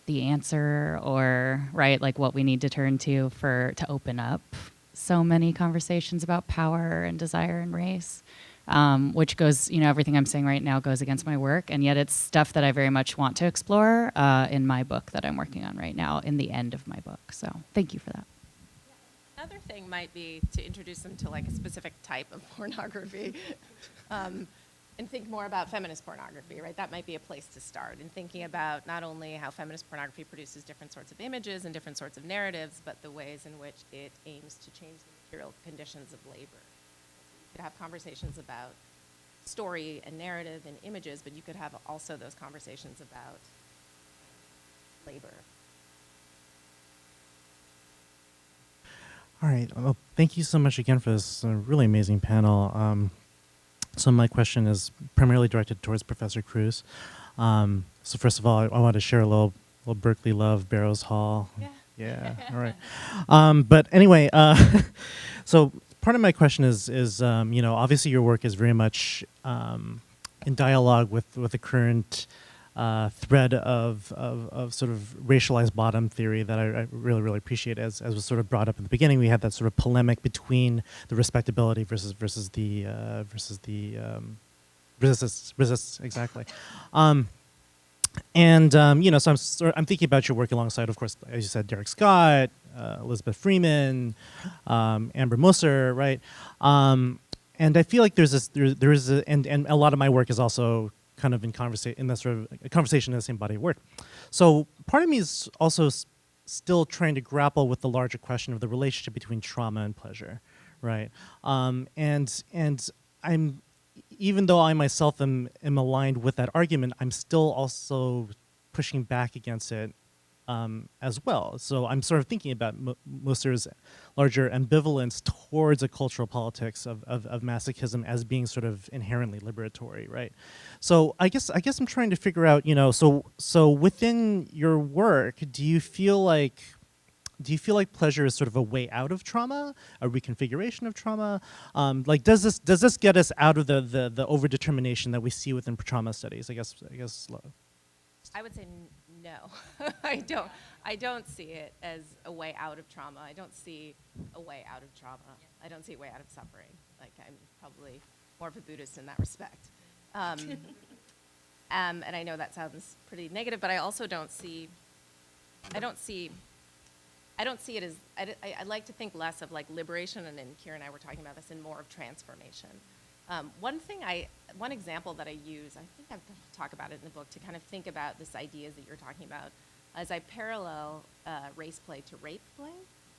answer, or right, like what we need to turn to open up so many conversations about power and desire and race. Which goes, everything I'm saying right now goes against my work, and yet it's stuff that I very much want to explore in my book that I'm working on right now, in the end of my book. So thank you for that. Another thing might be to introduce them to like a specific type of pornography, and think more about feminist pornography, right? That might be a place to start in thinking about not only how feminist pornography produces different sorts of images and different sorts of narratives, but the ways in which it aims to change the material conditions of labor. You could have conversations about story and narrative and images, but you could have also those conversations about labor. All right. Well, thank you so much again for this really amazing panel. So my question is primarily directed towards Professor Cruz. So first of all, I want to share a little Berkeley love, Barrows Hall. Yeah. All right. But anyway, so part of my question is obviously your work is very much in dialogue with the current thread of sort of racialized bottom theory that I really, really appreciate. As was sort of brought up in the beginning, we had that sort of polemic between the respectability versus the resists exactly. So I'm thinking about your work alongside, of course, as you said, Derek Scott, Elizabeth Freeman, Amber Musser, right? And I feel like there is and a lot of my work is also kind of in that sort of a conversation in the same body of work. So part of me is also still trying to grapple with the larger question of the relationship between trauma and pleasure, right? And I'm, even though I myself am aligned with that argument, I'm still also pushing back against it as well. So I'm sort of thinking about Musser's larger ambivalence towards a cultural politics of masochism as being sort of inherently liberatory, right? So I guess I'm trying to figure out, so within your work, do you feel like pleasure is sort of a way out of trauma, a reconfiguration of trauma? Like, does this get us out of the overdetermination that we see within trauma studies? I guess. I would say no. I don't see it as a way out of trauma. I don't see a way out of trauma. I don't see a way out of suffering. Like, I'm probably more of a Buddhist in that respect. And I know that sounds pretty negative, but I also don't see it as, I like to think less of like liberation, and then Kirin and I were talking about this, and more of transformation. One example that I use, I think I've talked about it in the book, to kind of think about this ideas that you're talking about, as I parallel race play to rape play,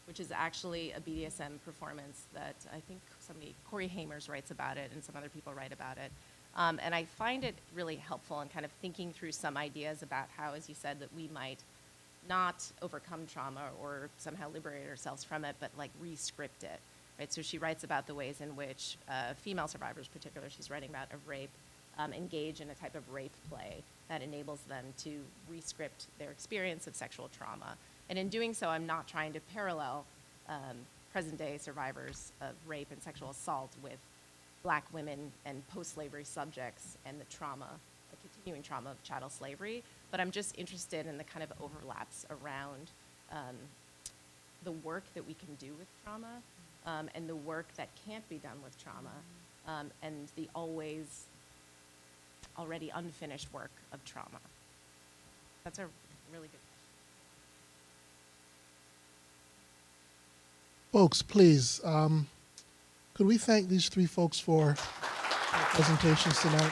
which is actually a BDSM performance that I think Corey Hamers writes about it, and some other people write about it. And I find it really helpful in kind of thinking through some ideas about how, as you said, that we might not overcome trauma or somehow liberate ourselves from it, but like re-script it, right? So she writes about the ways in which female survivors, particularly she's writing about, of rape, engage in a type of rape play that enables them to re-script their experience of sexual trauma. And in doing so, I'm not trying to parallel present-day survivors of rape and sexual assault with Black women and post-slavery subjects and the trauma, the continuing trauma of chattel slavery, but I'm just interested in the kind of overlaps around the work that we can do with trauma and the work that can't be done with trauma and the already unfinished work of trauma. That's a really good question. Folks, please, could we thank these three folks for their presentations tonight?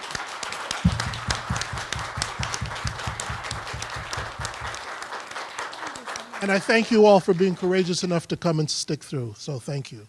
And I thank you all for being courageous enough to come and stick through. So thank you.